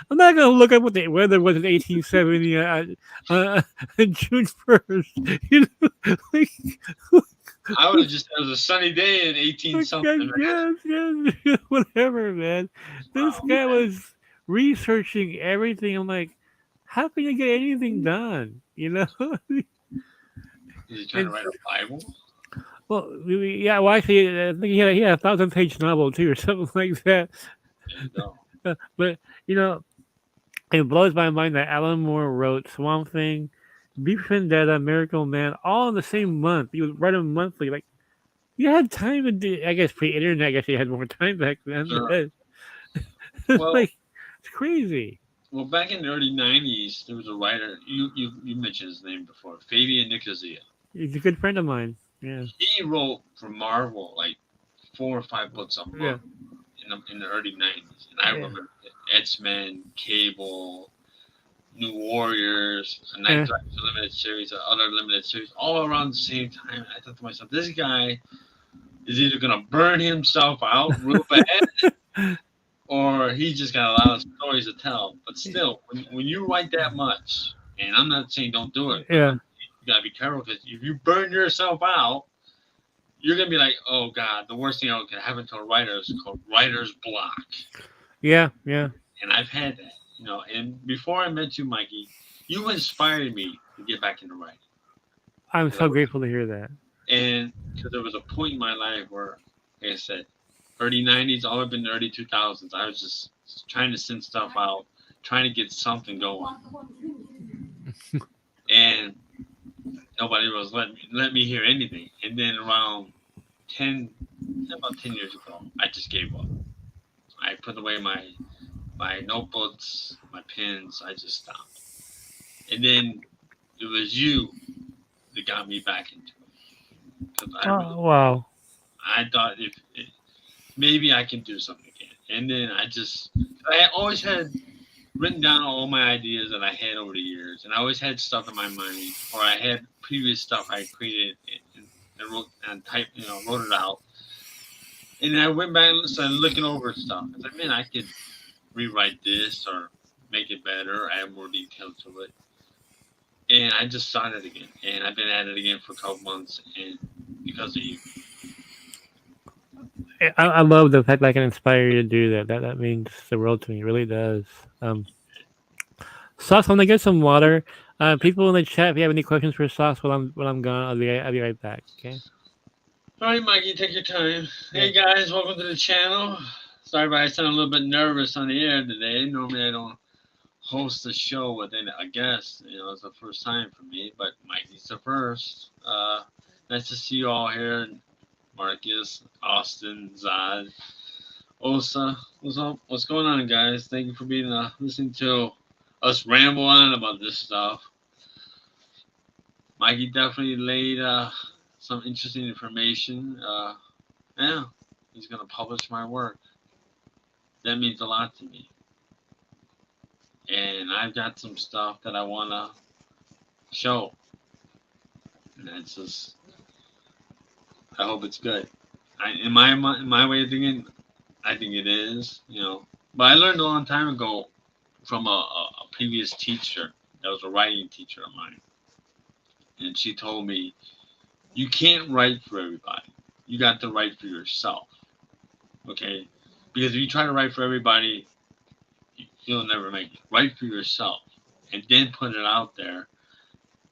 I'm not gonna look up what the weather was in 1870 uh, June 1st. You know, like, I would have just it was a sunny day in 18 okay, something. Right? yes, whatever, man. This Wow. guy was researching everything. I'm like, how can you get anything done? You know? Is he trying to And write a Bible? well, yeah. Well, actually, I think he had a 1,000-page novel too, or something like that. There you go. But you know, it blows my mind that Alan Moore wrote Swamp Thing, Beef Vendetta, Miracle Man, all in the same month. He would write them monthly. Like you had time to do. I guess pre-internet. I guess you had more time back then. Sure. But Well, like it's crazy. back in the early '90s, there was a writer. You mentioned his name before, Fabian Nicosia. He's a good friend of mine. Yeah, He wrote for Marvel like 4 or 5 books a yeah, month in the early '90s, and I yeah. remember X-Men, Cable, New Warriors, a Eh, Night Drive limited series, other limited series, all around the same time. I thought to myself, this guy is either gonna burn himself out real bad, or he just got a lot of stories to tell. But still, when you write that much, and I'm not saying don't do it, but yeah, you gotta be careful because if you burn yourself out, you're gonna be like, oh god, the worst thing that can happen to a writer is called writer's block. yeah, yeah. And I've had that, And before I met you, Mikey, you inspired me to get back into writing. I'm 'Cause I so was, grateful to hear that. and because there was a point in my life where, like I said, early '90s, all up in the early 2000s, I was just trying to send stuff out, trying to get something going, and nobody was let me hear anything. And then around 10, about 10 years ago, I just gave up. I put away my notebooks, my pens. I just stopped. And then it was you that got me back into it because Oh wow. I thought if maybe I can do something again. And then I always had written down all my ideas that I had over the years, and I always had stuff in my mind, or I had previous stuff I created wrote it out. And then I went back and started looking over stuff. I was like, man, I could rewrite this or make it better, or add more detail to it. And I just started again, and I've been at it again for a couple months, and because of you. I love the fact that I can inspire you to do that. That means the world to me. It really does. Sauce, I'm gonna get some water. People in the chat, if you have any questions for Sauce while I'm gone, I'll be right back. Okay. All right, Mikey, take your time. Yeah. Hey guys, welcome to the channel. Sorry, but I sound a little bit nervous on the air today. Normally, I don't host a show with a guest. It's the first time for me, but Mikey's the first. Nice to see you all here. Marcus, Austin, Zad, Osa. What's up? What's going on, guys? Thank you for being listening to us ramble on about this stuff. Mikey definitely laid some interesting information. Yeah, he's gonna publish my work. That means a lot to me. And I've got some stuff that I wanna show. And it's just, I hope it's good. In my way of thinking, I think it is. But I learned a long time ago from a previous teacher that was a writing teacher of mine, and she told me, you can't write for everybody. You got to write for yourself. Okay? Because if you try to write for everybody, you'll never make it. Write for yourself, and then put it out there,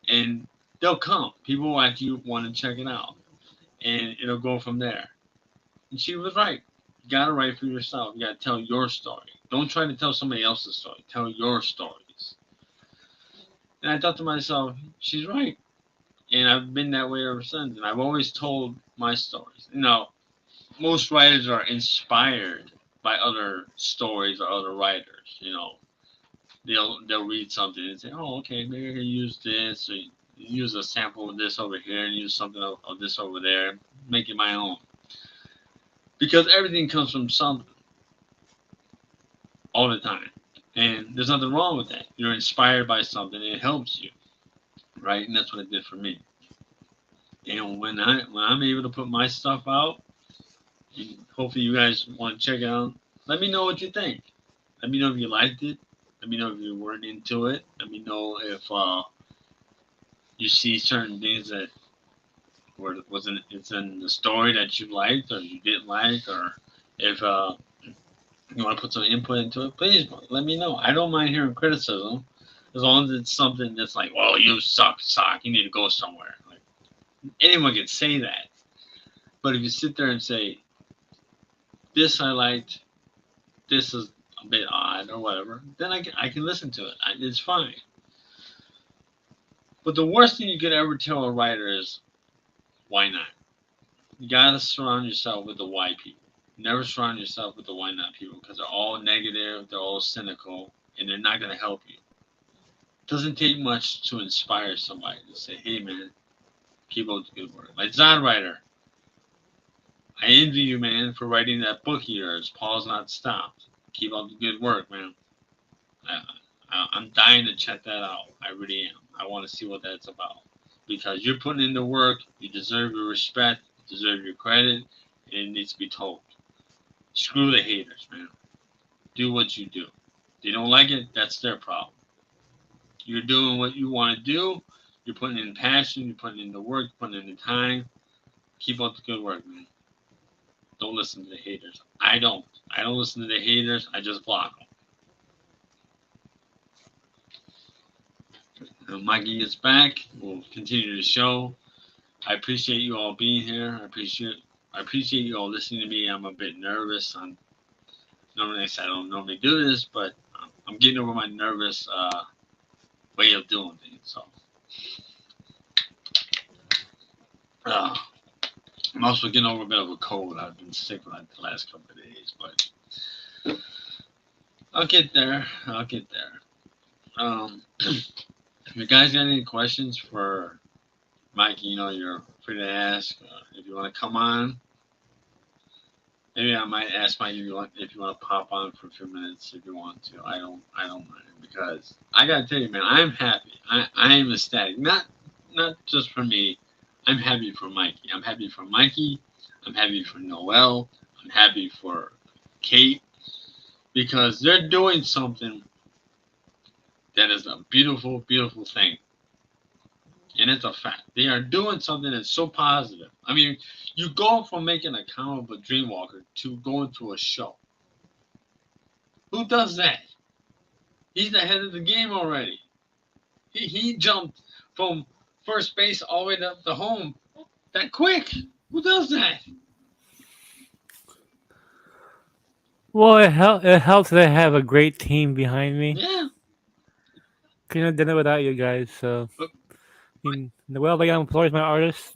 and they'll come. People will actually want to check it out, and it'll go from there. And she was right. You gotta write for yourself. You gotta tell your story. Don't try to tell somebody else's story. Tell your stories. And I thought to myself, she's right. And I've been that way ever since. And I've always told my stories. Most writers are inspired by other stories or other writers. They'll read something and say, oh, okay, maybe I can use this, or use a sample of this over here and use something of this over there, make it my own. Because everything comes from something all the time. And there's nothing wrong with that. You're inspired by something, and it helps you. Right? And that's what it did for me. And when I'm able to put my stuff out, and hopefully you guys want to check it out, let me know what you think. Let me know if you liked it. Let me know if you weren't into it. Let me know if you see certain things that it's in the story that you liked or you didn't like, or if you want to put some input into it, please let me know. I don't mind hearing criticism, as long as it's something that's like, well, you suck, you need to go somewhere. Like, anyone can say that. But if you sit there and say, this I liked, this is a bit odd or whatever, then I can listen to it. It's fine. But the worst thing you could ever tell a writer is, why not? You gotta surround yourself with the why people. Never surround yourself with the why not people, because they're all negative, they're all cynical, and they're not gonna help you. It doesn't take much to inspire somebody to say, hey man, keep up the good work. Like Zod Writer, I envy you, man, for writing that book of yours, Paul's Not Stopped. Keep up the good work, man. I'm dying to check that out. I really am. I want to see what that's about. Because you're putting in the work, you deserve your respect, you deserve your credit, and it needs to be told. Screw the haters, man. Do what you do. If they don't like it, that's their problem. You're doing what you want to do. You're putting in passion, you're putting in the work, you're putting in the time. Keep up the good work, man. Don't listen to the haters. I don't listen to the haters. I just block them. Mikey is back. We'll continue the show. I appreciate you all being here. I appreciate you all listening to me. I'm a bit nervous. Normally I don't normally do this, but I'm getting over my nervous way of doing things. So I'm also getting over a bit of a cold. I've been sick for like the last couple of days, but I'll get there. If you guys got any questions for Mikey, you're free to ask. If you want to come on, maybe I might ask Mikey if you want to pop on for a few minutes if you want to. I don't mind, because I gotta tell you, man, I'm happy. I am ecstatic. Not just for me. I'm happy for Mikey. I'm happy for Mikey. I'm happy for Noel. I'm happy for Kate because they're doing something that is a beautiful, beautiful thing. And it's a fact. They are doing something that's so positive. I mean, you go from making a comic book Dreamwalker to going to a show. Who does that? He's ahead of the game already. He jumped from first base all the way up to home that quick. Who does that? Well, it helps that I have a great team behind me. Yeah. Couldn't have done it without you guys. So, But I mean, Noel Leon Flores, my artist,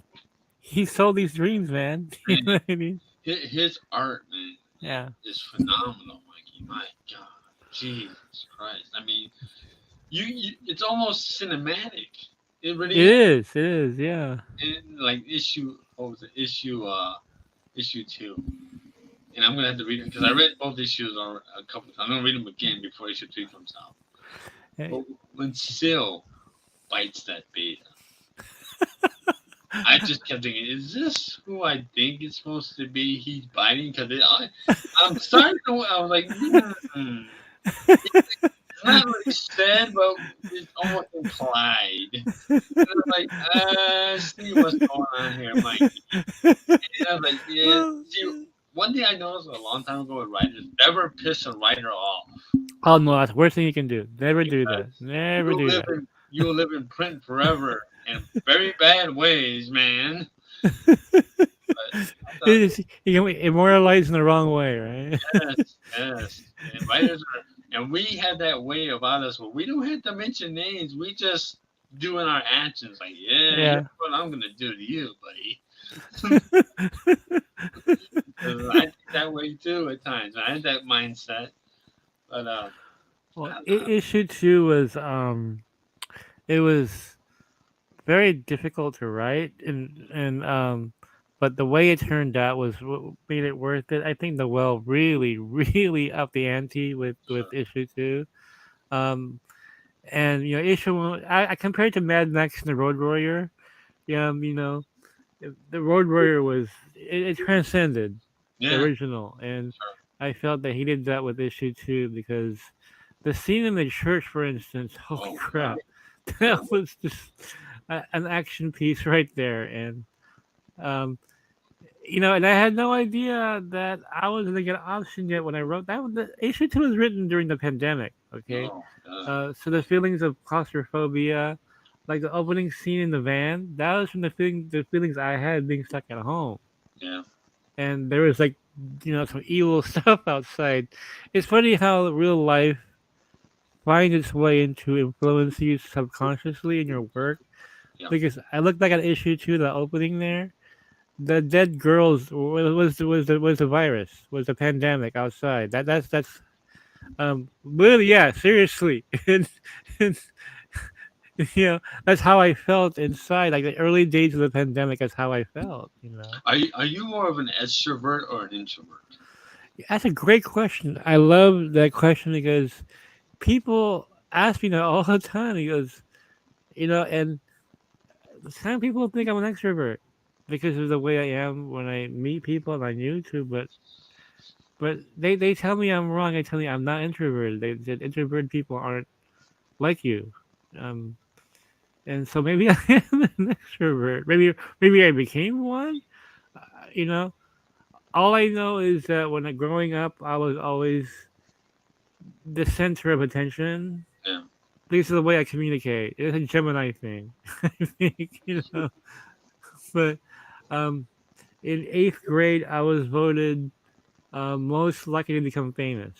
he sold these dreams, man. You know what I mean? his art, man, Yeah. is phenomenal, Mikey. My God, Jesus Christ! I mean, you it's almost cinematic. It really It is. is. It is. Yeah. And like what was it? Issue 2. And I'm gonna have to read it because I read both issues a couple of times. I'm gonna read them again before issue 3 comes out. Hey. But when Sil bites that beta, I just kept thinking, is this who I think it's supposed to be? He's biting because I'm starting to. I was like, it's not really said, but it's almost implied. And I was like, see what's going on here, Mikey. And I was like, yeah. See, one thing I noticed a long time ago with writers, never piss a writer off. Oh no, that's the worst thing you can do. Never do that. Because Never do that. You'll live in print forever in very bad ways, man. You can be immortalized in the wrong way, right? Yes. And writers and we have that way about us where we don't have to mention names. We just doing our actions like, yeah, here's what I'm gonna do to you, buddy. I think that way too at times. I had that mindset, but well, issue 2 was it was very difficult to write, and but the way it turned out was what made it worth it. I think Noel really, really upped the ante with issue 2. Um, and issue 1, I compared it to Mad Max and the Road Warrior. Yeah, the Road Warrior was it transcended the original, and I felt that he did that with issue 2 because the scene in the church, for instance, holy crap, that was just an action piece right there, and and I had no idea that I was gonna get an option yet when I wrote that. The issue 2 was written during the pandemic, okay, so the feelings of claustrophobia. Like the opening scene in the van, that was from the feelings I had being stuck at home. Yeah. And there was like, some evil stuff outside. It's funny how real life finds its way into influence you subconsciously in your work. Yeah. Because I looked back at issue 2, the opening there. The dead girls was the virus, was the pandemic outside. That's really, yeah, seriously. That's how I felt inside. Like the early days of the pandemic, that's how I felt. Are you more of an extrovert or an introvert? That's a great question. I love that question because people ask me that all the time. Because and some people think I'm an extrovert because of the way I am when I meet people and I'm new to. But they tell me I'm wrong. They tell me I'm not introverted. They said introverted people aren't like you. And so maybe I am an extrovert. Maybe I became one. All I know is that when growing up, I was always the center of attention. Yeah. This is the way I communicate. It's a Gemini thing, I think. But in 8th grade, I was voted most likely to become famous.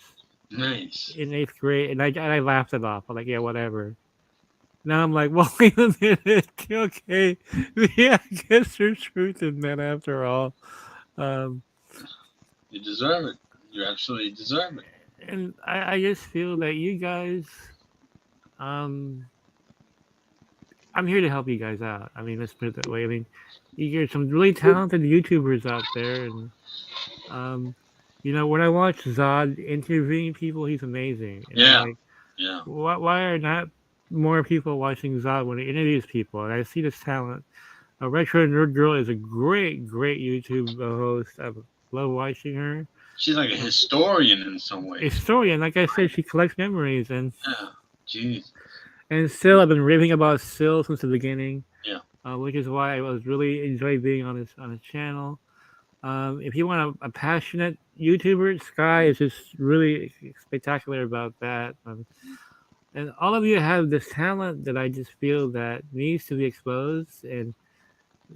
Nice. In 8th grade, and I laughed it off. I'm like, yeah, whatever. Now I'm like, well, wait a minute. Okay. Yeah, I guess there's truth in that after all. You deserve it. You absolutely deserve it. And I just feel that you guys, I'm here to help you guys out. I mean, let's put it that way. I mean, you're some really talented YouTubers out there. And, when I watch Zod interviewing people, he's amazing. And Yeah. I'm like, Yeah. why are not more people watching Zod when he interviews people? And I see this talent. Retro Nerd Girl is a great YouTube host. I love watching her. She's like a Um, historian in some ways. Historian, like I said, she collects memories, Yeah. Jeez. and still I've been raving about Still since the beginning, Yeah. which is why I was really enjoy being on his channel. If you want a passionate YouTuber, Sky is just really spectacular about that. And all of you have this talent that I just feel that needs to be exposed, and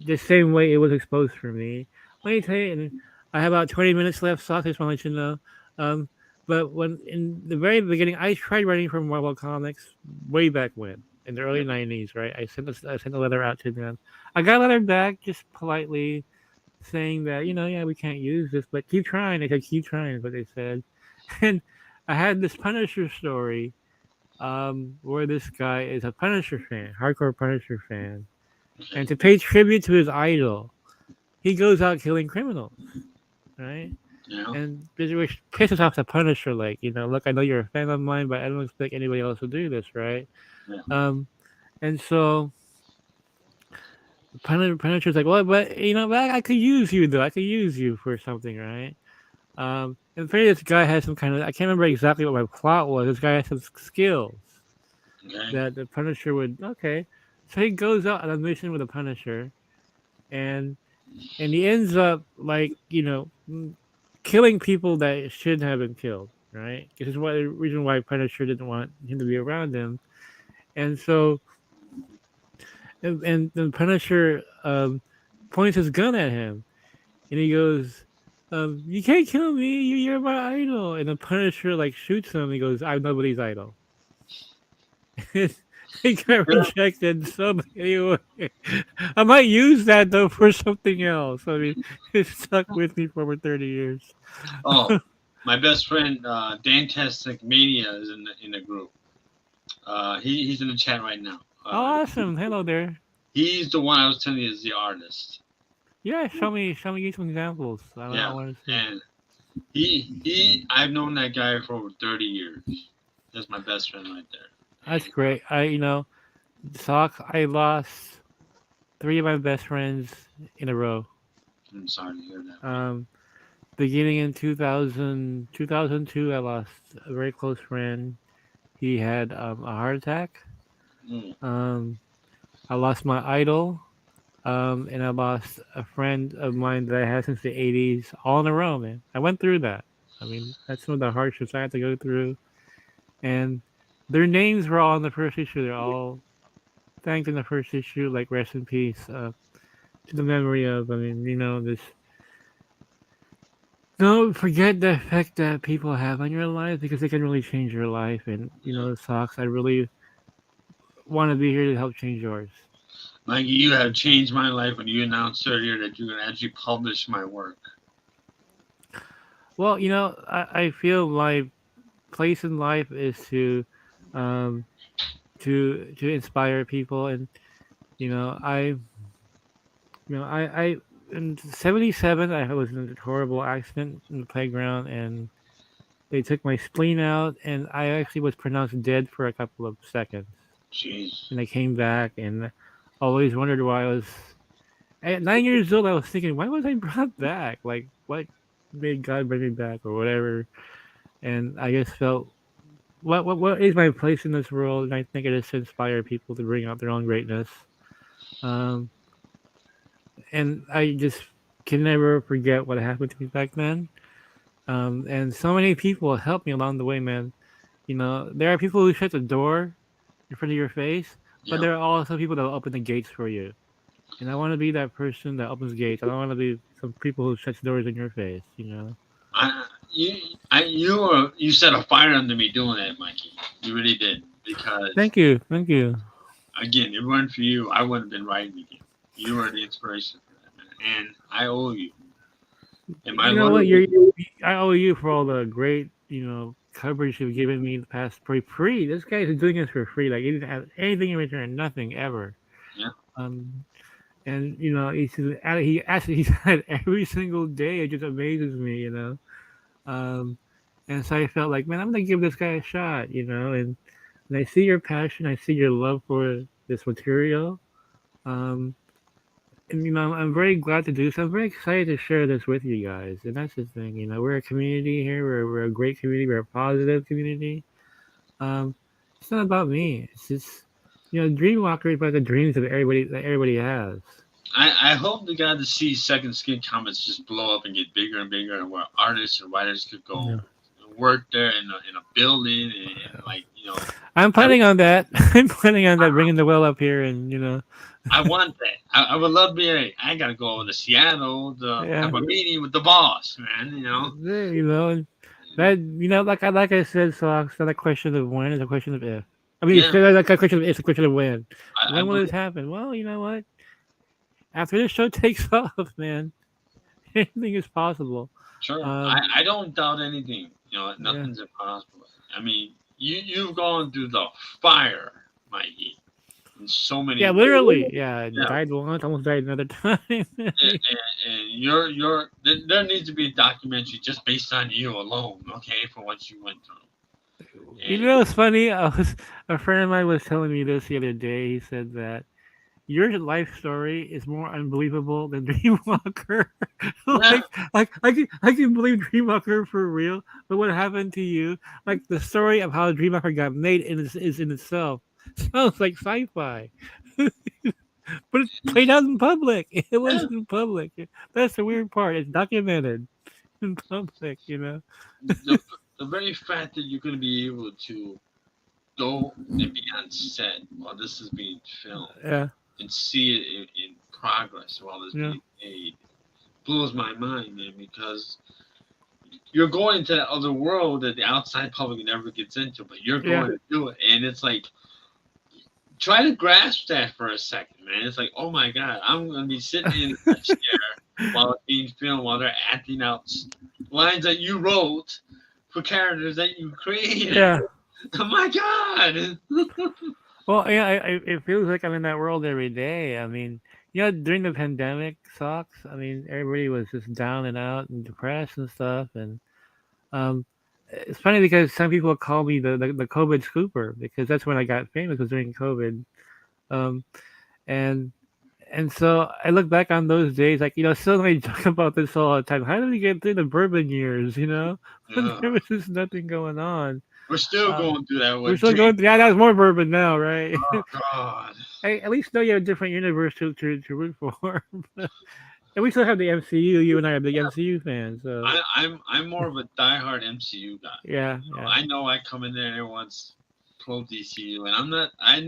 the same way it was exposed for me. Let me tell you, and I have about 20 minutes left, so I just want to let you know. Um, but when in the very beginning, I tried writing for Marvel Comics way back when, in the early Yeah. 90s, right? I sent a letter out to them. I got a letter back just politely saying that, yeah, we can't use this, but keep trying. They said, keep trying, is what they said. And I had this Punisher story where this guy is a Punisher fan, hardcore Punisher fan. Okay. And to pay tribute to his idol, he goes out killing criminals, right? Yeah. And which pisses off the Punisher, like, look, I know you're a fan of mine, but I don't expect anybody else to do this, right? Yeah. Um, and so Punisher's like, well, but but I could use you though. I could use you for something, right? And apparently this guy has some kind of, I can't remember exactly what my plot was. This guy has some skills Okay. that the Punisher would, okay. So he goes out on a mission with the Punisher, and he ends up like killing people that shouldn't have been killed, right? This is the reason why Punisher didn't want him to be around him, and so and the Punisher points his gun at him, and he goes, "You can't kill me. You're my idol." And the Punisher like shoots him. He goes, "I'm nobody's idol." He got Yeah. rejected. So anyway, I might use that though for something else. I mean, it stuck with me for over 30 years. Oh, my best friend Dantastic Mania is in the group. He's in the chat right now. Awesome. Hello there. He's the one I was telling you is the artist. Yeah, show me some examples. I Yeah, want to see. and I've known that guy for over 30 years. That's my best friend right there. That's And great. Sock. I lost three of my best friends in a row. I'm sorry to hear that, man. Um, Beginning in 2002, I lost a very close friend. He had a heart attack. Mm, Um, I lost my idol. And I lost a friend of mine that I had since the 80s, all in a row, man. I went through that. I mean, that's some of the hardships I had to go through. And their names were all in the first issue. They're all thanked in the first issue, like rest in peace to the memory of. I mean, this. Don't forget the effect that people have on your life because they can really change your life. And, yeah. Socks, I really want to be here to help change yours. Mikey, you have changed my life when you announced earlier that you're going to actually publish my work. Well, I feel my place in life is um, to inspire people, and you know I I in '77 I was in a horrible accident in the playground, and they took my spleen out, and I actually was pronounced dead for a couple of seconds, Jeez. and I came back, and I always wondered why I was at 9 years old. I was thinking, why was I brought back? Like, what made God bring me back, or whatever? And I just felt what is my place in this world? And I think it is to inspire people to bring out their own greatness. Um, and I just can never forget what happened to me back then. And so many people helped me along the way, man. There are people who shut the door in front of your face, but Yeah. there are also people that will open the gates for you. And I want to be that person that opens gates. I don't want to be some people who shuts doors in your face. I, you set a fire under me doing that, Mikey. You really did. Because, Thank you. Thank you. again, if it weren't for you, I wouldn't have been writing again. You were the inspiration for that, man. And I owe you. And my You know what? love. I owe you for all the great, coverage you've given me in the past for free. This guy is doing this for free. Like he didn't have anything in return, nothing ever. Yeah. Um, and he actually he's had every single day. It just amazes me. Um, and so I felt like, man, I'm gonna give this guy a shot. And I see your passion, I see your love for this material. Um, and I'm very glad to do so. I'm very excited to share this with you guys, and that's the thing. We're a community here. We're a great community. We're a positive community. Um, it's not about me. It's just Dreamwalker is about the dreams that everybody has. I hope to God to see Second Skin Comics just blow up and get bigger and bigger, and where artists and writers could go Yeah. work there in a building and like I'm I planning on that. I'm planning on that, bringing the well up here, and I want that. I would love to be. I gotta go over to Seattle to yeah, have a meeting with the boss, man. and that like I said, so it's not a question of when, it's a question of if. I mean, it's Yeah, not like a question of it's a question of when. I When will believe. this happen? Well, you know what? After this show takes off, man, anything is possible. Sure. Um, I don't doubt anything. yeah, Nothing's impossible. I mean, you've gone through the fire, Mikey, in so many yeah, ways. literally, yeah. I Yeah. died once, almost died another time. And there needs to be a documentary just based on you alone, okay, for what you went through. And It's funny. A friend of mine was telling me this the other day. He said that your life story is more unbelievable than Dreamwalker. yeah, I can believe Dreamwalker for real, but what happened to you? Like the story of how Dreamwalker got made is in itself sounds like sci-fi, but it's played out in public. It was yeah. in public. That's the weird part. It's documented in public. The the very fact that you're going to be able to go and be on set while this is being filmed Yeah, and see it in progress while it's yeah, being made blows my mind, man, because you're going to that other world that the outside public never gets into, but you're yeah. going to do it. And it's like, try to grasp that for a second, man. It's like, oh my God, I'm going to be sitting in a chair while it's being filmed, while they're acting out lines that you wrote for characters that you created. Yeah. Oh my God. Well, yeah, it feels like I'm in that world every day. I mean, during the pandemic sucks. I mean, everybody was just down and out and depressed and stuff. And um, it's funny because some people call me the COVID scooper because that's when I got famous was during COVID. Um, and and so I look back on those days, like suddenly talk about this all the time. How did we get through the bourbon years? When Yeah. there was just nothing going on. We're still Uh, going through that we're with still dream. going. Yeah, that was more bourbon now, right? Oh God. Hey, at least know you have a different universe to root for. And we still have the MCU. You and I are big MCU fans, so I'm more of a diehard MCU guy. yeah, yeah, I know I come in there and everyone's pro DCU, and I'm not. I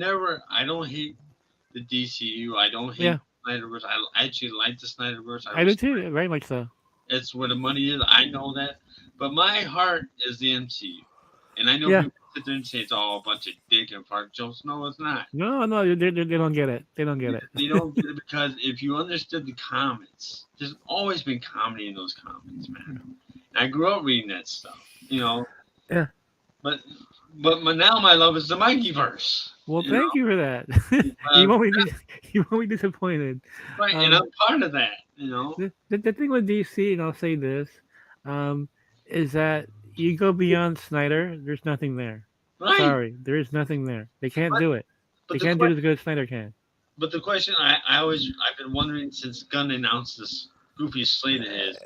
don't hate the DCU. I don't hate yeah. the Snyderverse. I actually like the Snyderverse. I I do respect. too, very much so. It's where the money is. I know that, but my heart is the MCU, and I know Yeah, people sit there and say it's all a bunch of dick and fart jokes. No, it's not. no, no, they don't get it. They don't get it. They don't get it because if you understood the comics, there's always been comedy in those comics, man. I grew up reading that stuff, Yeah. but now my love is the mikeyverse, Well, thank you for that. you because won't be you won't be disappointed. right, and Um, I'm part of that. the thing with DC, and I'll say this, um, is that you go beyond Snyder, there's nothing there. Right. Sorry, there is nothing there. They can't But do it. but They the can't do it question, as good as Snyder can. I've been wondering since Gunn announced this goofy slate of his,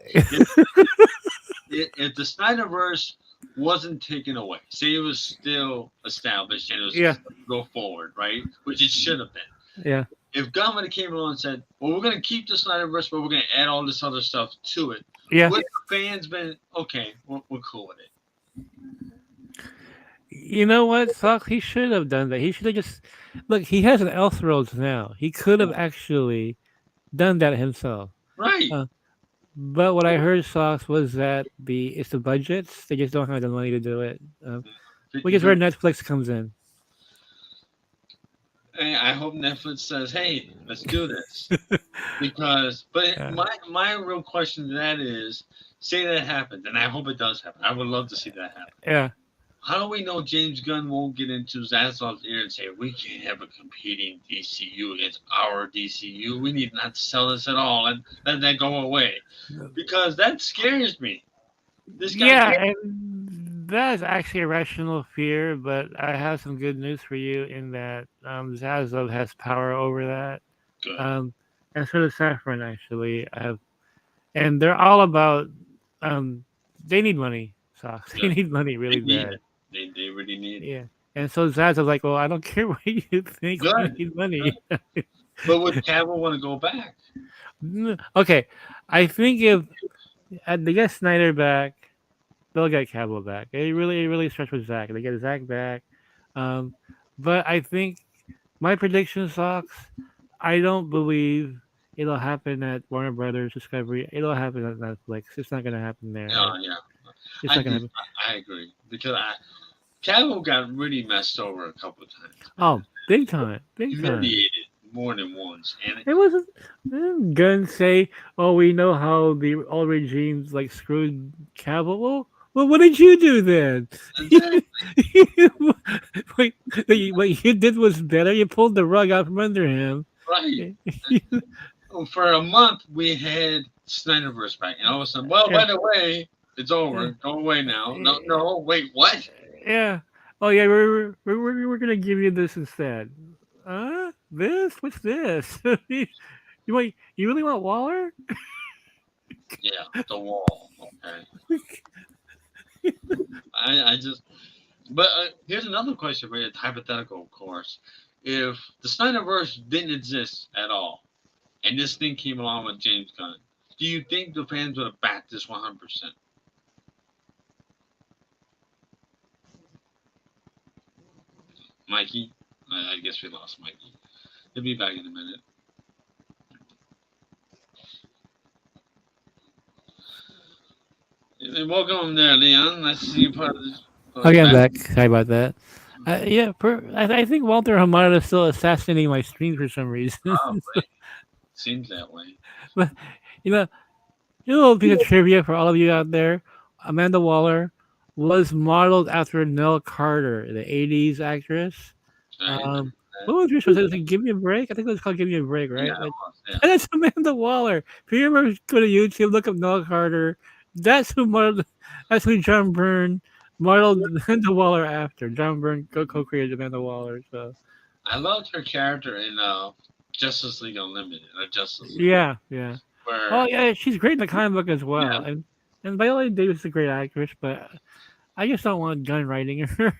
if, if the Snyderverse wasn't taken away, say it was still established and it was Yeah, go forward, right, which it should have been. yeah, If Gunn would have came along and said, "Well, we're going to keep the Snyderverse, but we're going to add all this other stuff to it," yeah. would the fans been okay? We're cool with it. You know what, Fox? He should have done that. He should have just look. He has an Elseworlds now. He could have actually done that himself. Right. Uh, but what I heard, Fox, was that it's the budgets. They just don't have the money to do it. Which is where 50. Netflix comes in. Hey, I hope Netflix says, "Hey, let's do this." Because, but Yeah, my real question to that is, say that happens, and I hope it does happen. I would love to see that happen. yeah. How do we know James Gunn won't get into Zaslav's ear and say, "We can't have a competing DCU against our DCU. We need not to sell this at all, and let that go away," because that scares me. This guy Yeah, can't. and that is actually a rational fear, but I have some good news for you in that Zaslav has power over that. Good. Um, and so does Saffron actually. And they're all about um, they need money, socks. They Yeah, need money they really need bad. it. They really need Yeah. And so Zaz was like, well, I don't care what you think. it. We Good, need good. money. But would Cavill want to go back? Okay, I think if they get Snyder back, they'll get Cavill back. It really starts with Zach. They get Zach back, um, but I think my prediction sucks. I don't believe it'll happen at Warner Brothers Discovery. It'll happen at Netflix. It's not gonna happen there. Yeah, yeah. It's I not gonna do. happen. I agree because Cavill got really messed over a couple of times, man. Oh, big time, big time. Humiliated more than once, and It wasn't. Guns say, "Oh, we know how the old regimes like screwed Cavill." Well, what did you do then? exactly Wait, what you did was better. You pulled the rug out from under him. right. For a month we had Snyderverse back, and all of a sudden, well, Yeah, by the way, it's over. yeah, Go away now. No, yeah. no, wait, what? Yeah. Oh yeah, we're gonna give you this instead. This? What's this? You really want Waller? Yeah, the wall. Okay, I just. But here's another question for you. It's hypothetical, of course. If the Snyderverse didn't exist at all, and this thing came along with James Gunn, do you think the fans would have backed this 100%? Mikey? I guess we lost Mikey. He'll be back in a minute. And welcome there, Leon. Nice to see you part of this. Okay, I'm Back. back. Sorry about that. Yeah, I think Walter Hamada is still assassinating my stream for some reason. Probably. Seems that way. But you know, a little piece of trivia for all of you out there: Amanda Waller was modeled after Nell Carter, the '80s actress. I didn't know Um, that. what was your show? Was it Give Me a Break? I think it was called Give Me a Break, Yeah, right? But yeah. that's Amanda Waller. If you ever go to YouTube, look up Nell Carter. That's who modeled. That's who John Byrne modeled Amanda Waller after. John Byrne co-created Amanda Waller. So I loved her character in Justice League Unlimited or Justice League, yeah, yeah. Oh where yeah, she's great in the comic book as well. yeah, And Viola Davis is a great actress, but I just don't want Gunn writing her.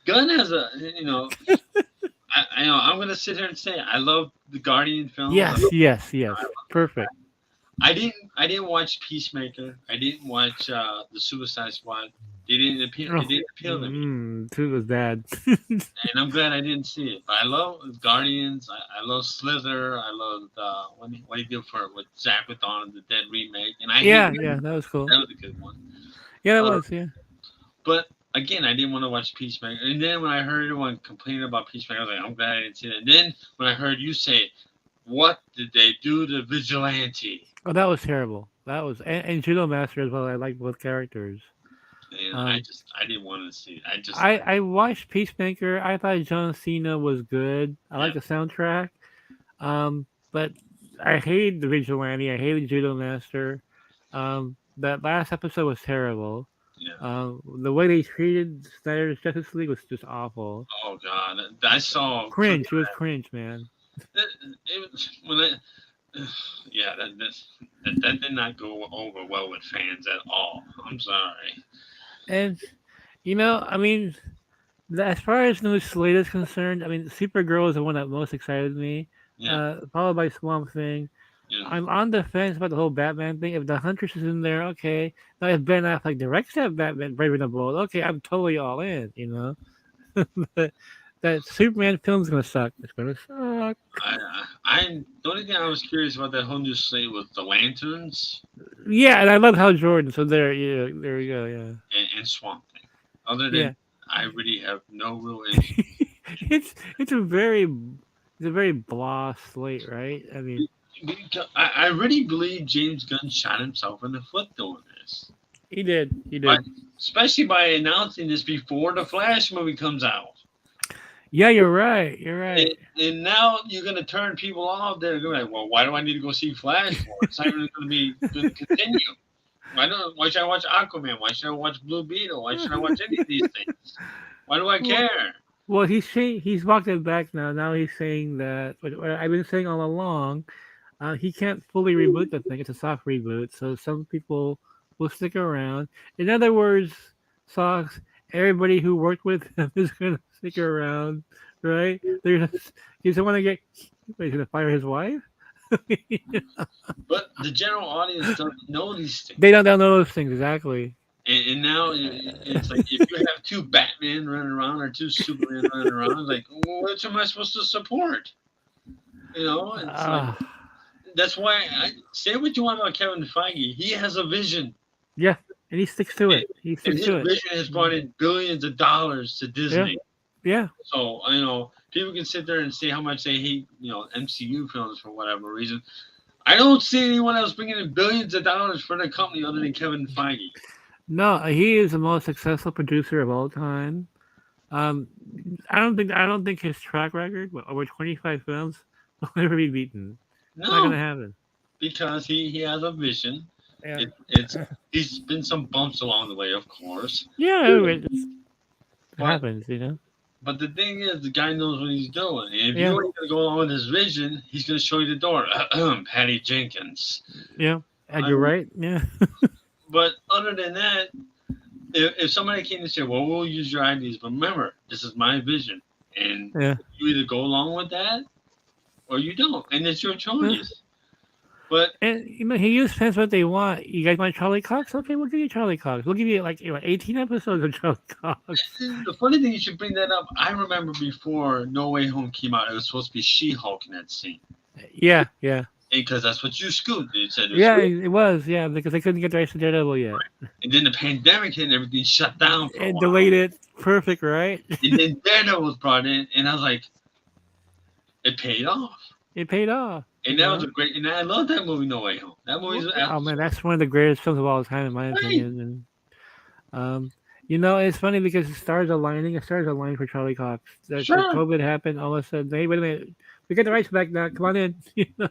Gunn has a I know I'm gonna sit here and say I love the Guardian films. Yes, yes, yes. Perfect. I didn't watch Peacemaker. I didn't watch the Suicide Squad. They didn't appeal. Oh, It didn't appeal to me, Two was bad. and I'm glad I didn't see it. But I love Guardians. I love Slither. I love what he did for with Zach with on the Dead remake, and I hate Yeah, yeah, that was cool. that was a good one. Yeah, that Uh, was. Yeah. but again, I didn't want to watch Peacemaker. And then when I heard everyone complaining about Peacemaker, I was like, I'm glad I didn't see it. And then when I heard you say, what did they do to Vigilante? Oh, that was terrible. That was and Judo Master as well. I like both characters. And Um, I didn't want to see it. I watched Peacemaker. I thought John Cena was good. I Yeah, like the soundtrack. But I hated the Vigilante. I hated Judo Master. That last episode was terrible. yeah. The way they treated Snyder's Justice League was just awful. Oh God, I saw Cringe. It was cringe, man. it was when I. Yeah, that did not go over well with fans at all. I'm sorry. And I mean, as far as new slate is concerned, I mean, Supergirl is the one that most excited me. Yeah, Followed by Swamp Thing. yeah. I'm on the fence about the whole Batman thing. If the Huntress is in there, okay. Now if Ben Affleck directs that Batman Brave and the Bold, okay, I'm totally all in. But that Superman film's gonna suck. It's gonna suck. The only thing I was curious about that whole new slate was the Lanterns Yeah, and I love Hal Jordan. So there we go. Yeah, and Swamp Thing. Other yeah. than I really have no real interest. It's a very blah slate, right? I mean, I really believe James Gunn shot himself in the foot doing this, he did. He but did. especially by announcing this before the Flash movie comes out. Yeah, you're right. You're And, right. and now you're gonna turn people off. They're gonna be like, well, why do I need to go see Flash for? It's not even gonna continue. Why should I watch Aquaman? Why should I watch Blue Beetle? Why should I watch any of these things? Why do I Well, care? Well, he's walked it back now. Now he's saying that what I've been saying all along. He can't fully reboot the thing. It's a soft reboot, so some people will stick around. In other words, Socks, everybody who worked with him is going to stick around, right? They're just, he's the one to get. Wait, he's going to fire his wife? But the general audience doesn't know these things. They don't know those things exactly. And now it's like if you have two Batman running around or two Superman running around, it's like, well, which am I supposed to support? You know, it's like Uh, that's why I say what you want about Kevin Feige. He has a vision, yeah, and he sticks to and, it. He and sticks his to it. vision has brought in billions of dollars to Yeah, Disney. yeah. So people can sit there and say how much they hate MCU films for whatever reason. I don't see anyone else bringing in billions of dollars for the company other than Kevin Feige. No, he is the most successful producer of all time. Um, I don't think his track record with over 25 films will ever be beaten. It's not No, gonna happen. because he has a vision. Yeah. It's he's been some bumps along the way, of course, Yeah, it but happens, you know. but the thing is, the guy knows what he's doing. And if Yeah, you ain't gonna go along with his vision, he's gonna show you the door. Patty Jenkins. yeah. And I you're mean, right. Yeah, but other than that, if somebody came and said, "Well, we'll use your ideas," but remember, this is my vision, and yeah. you either go along with that or you don't, and it's your Yeah. choice. But And he used fans what they want. You guys want Charlie Cox? Okay, we'll give you Charlie Cox. We'll give you like 18 episodes of Charlie Cox. the funny thing, you should bring that up. I remember before No Way Home came out, it was supposed to be She-Hulk in that scene. Yeah, yeah, Because that's what you scooped. You said it was yeah. scooped. It was, yeah, because they couldn't get the rights to Daredevil yet. And then the pandemic hit and everything shut down for a It while. delayed it. Perfect, right? And then Daredevil was brought in, and I was like, it paid off. It paid off. And that was a great, and I love that movie, No Way Home. That movie's Oh man, that's one of the greatest films of all time, in my right. opinion. And it's funny because the stars aligning. The stars aligned for Charlie Cox. That Sure. COVID happened. All of a sudden, hey, wait a minute, we get the rights back now. Come on in. You know?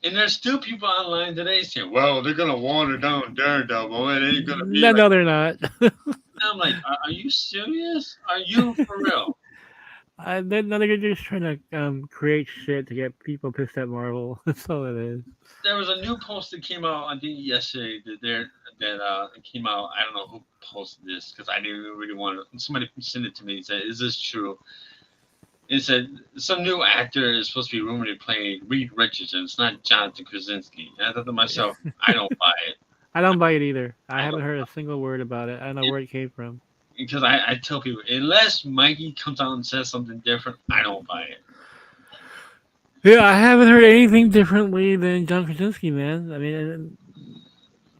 And there's still people online today saying, well, they're going to water down Daredevil. It ain't going to be No, like, no, they're not. I'm like, are you serious? Are you for real? They're just trying to create shit to get people pissed at Marvel. That's all it is. There was a new post that came out, I think yesterday, that came out. I don't know who posted this because I didn't really want to. Somebody sent it to me and said, is this true? It said some new actor is supposed to be rumored to play Reed Richards, and it's not Jonathan Krasinski. And I thought to myself, I don't buy it. I don't buy it either. I I haven't don't heard a single word about it. I don't know where it came from. because I tell people unless Mikey comes out and says something different, I don't buy it. Yeah, I haven't heard anything differently than John Krasinski, man. I mean,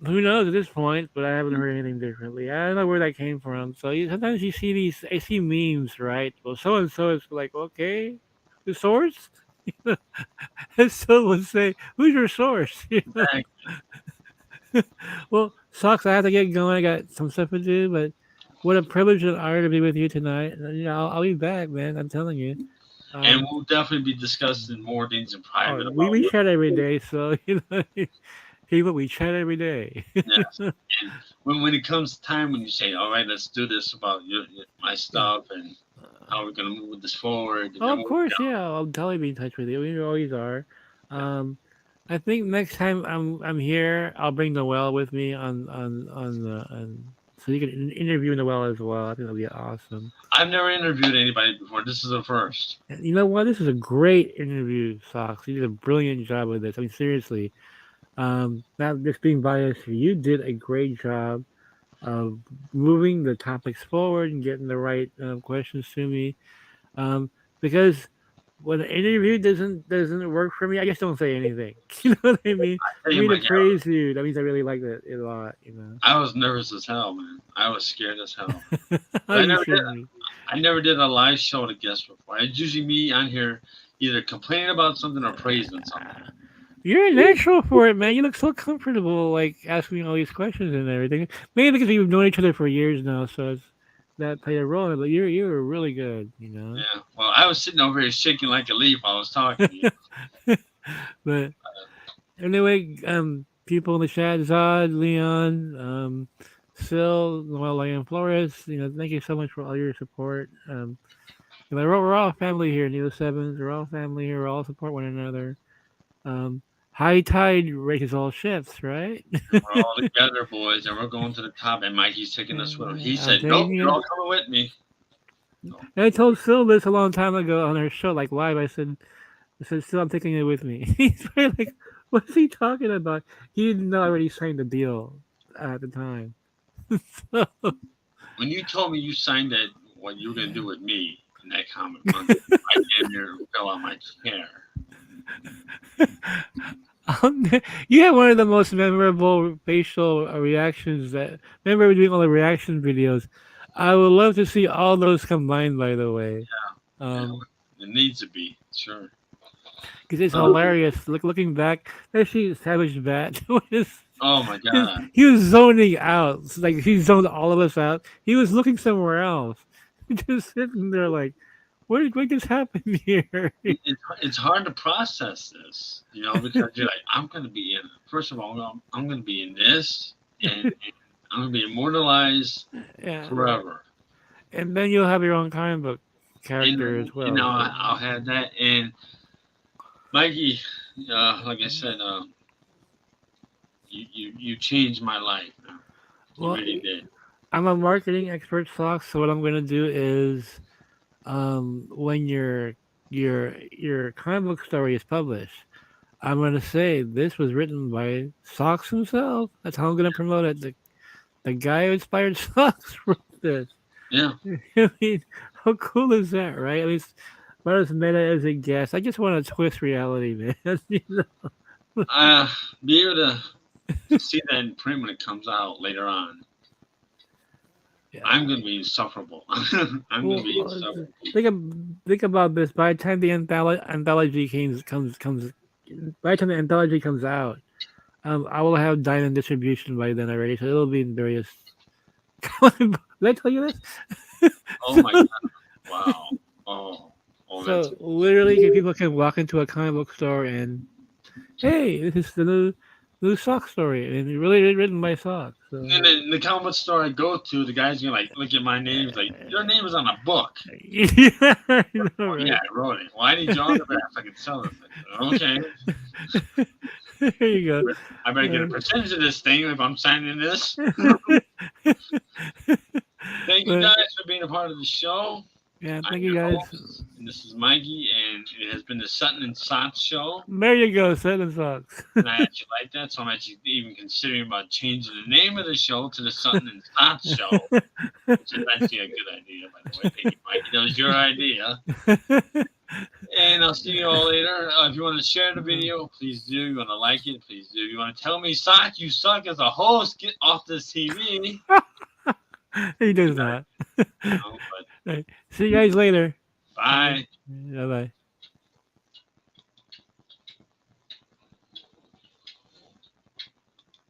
who knows at this point? But I haven't heard anything differently. I don't know where that came from. So sometimes you see these, I see memes, right? Well, so and so is like, okay, the source. And someone would say, "Who's your source?" You know? Like, Well, sucks. I have to get going. I got some stuff to do, but what a privilege and honor to be with you tonight. I'll be back, man. I'm telling you. and Um, we'll definitely be discussing more things in oh, private we about we what. chat every day, so people, we chat every day. Yes. And when it comes time when you say, all right, let's do this about my Yeah. stuff and how we're gonna move this forward, and Oh, then of we'll, course, yeah. I'll totally be in touch with you. We always are. Um, I think next time I'm here, I'll bring Noel with me so you can interview Noel as well. I think that'll be awesome. I've never interviewed anybody before. This is the first. And you know what? This is a great interview, Socks. You did a brilliant job with this. I mean, seriously. Not just being biased, you did a great job of moving the topics forward and getting the right questions to me. Um, because when an interview doesn't work for me, I just don't say anything. You know what I mean? I tell For you, me to Mikey, praise you, that means I really like it a lot. You know, I was nervous as hell, man. I was scared as hell. how But you should be. I never did a live show to guest before. It's usually me on here either complaining about something or praising something. You're a natural for it, man. You look so comfortable, like asking me all these questions and everything. Maybe because we've known each other for years now, so that played a role. But you're really good, you know. Yeah. Well, I was sitting over here shaking like a leaf while I was talking to you. But anyway, people in the chat, Zod, Leon, Sil, Noel, and Flores, thank you so much for all your support. Like, we're all family here, Neo Sevens. We're all family here. We all support one another. Um, high tide raises all ships, right? We're all together, boys, and we're going to the top. And Mikey's taking the swim. He I'm said, "Nope, taking you're it. all coming with me." So, And I told Phil this a long time ago on her show, like live. I said, Phil, I'm taking it with me. He's probably like, what's he talking about? He didn't know I already signed the deal at the time. So, when you told me you signed that, what you were gonna do with me in that comic book, I damn near fell out my chair. you had one of the most memorable facial reactions that. Remember doing all the reaction videos? I would love to see all those combined. By the way, Yeah, um, it needs to be sure. because it's Oh, hilarious. Looking back, especially Savage Bat. oh my God! He was zoning out. It's like he zoned all of us out. He was looking somewhere else. Just sitting there like, what just happened here? It's hard to process this, because you're like, I'm gonna be in. First of all, I'm gonna be in this, and I'm gonna be immortalized Yeah. forever. And then you'll have your own comic book And character as well. I'll have that. And Mikey, like I said, you changed my life. Man. You Well, really did. I'm a marketing expert, Socks. So what I'm gonna do is, when your comic book story is published, I'm gonna say this was written by Socks himself. That's how I'm gonna promote it. The guy who inspired Socks wrote this. Yeah. I mean, how cool is that, right? At least about as meta as it gets. I just want to twist reality, man. Be able to see that in print when it comes out later on. Yeah. I'm gonna be insufferable. I'm gonna be insufferable. Think about this. By the time the anthology comes, by the time the anthology comes out, I will have Diamond distribution by then already, so it'll be in various. Did I tell you this? Oh my God! Wow. Oh, that's. So literally, people can walk into a comic book store and, hey, this is the new Sock story, and it's really written by Sock. So. And then the comic book store I go to, the guy's gonna like look at my name. He's like, "Your name is on a book." Yeah, I know, right? Yeah, I wrote it. Well, I need your autograph so I can sell it. Okay. There you go. I better get a percentage of this thing if I'm signing this. Thank you guys for being a part of the show. Yeah, I'm thank you your guys. host, and this is Mikey, and it has been the Sutton and Sot show. There you go, Sutton Socks. And I actually like that, so I'm actually even considering about changing the name of the show to the Sutton and Sot show, which is actually a good idea, by the way. Thank you, Mikey. That was your idea. And I'll see you all later. If you want to share the video, please do. You want to like it, please do. You want to tell me, Sock, you suck as a host, get off this TV. He does not. No, but Right. See you guys later. bye. Bye bye.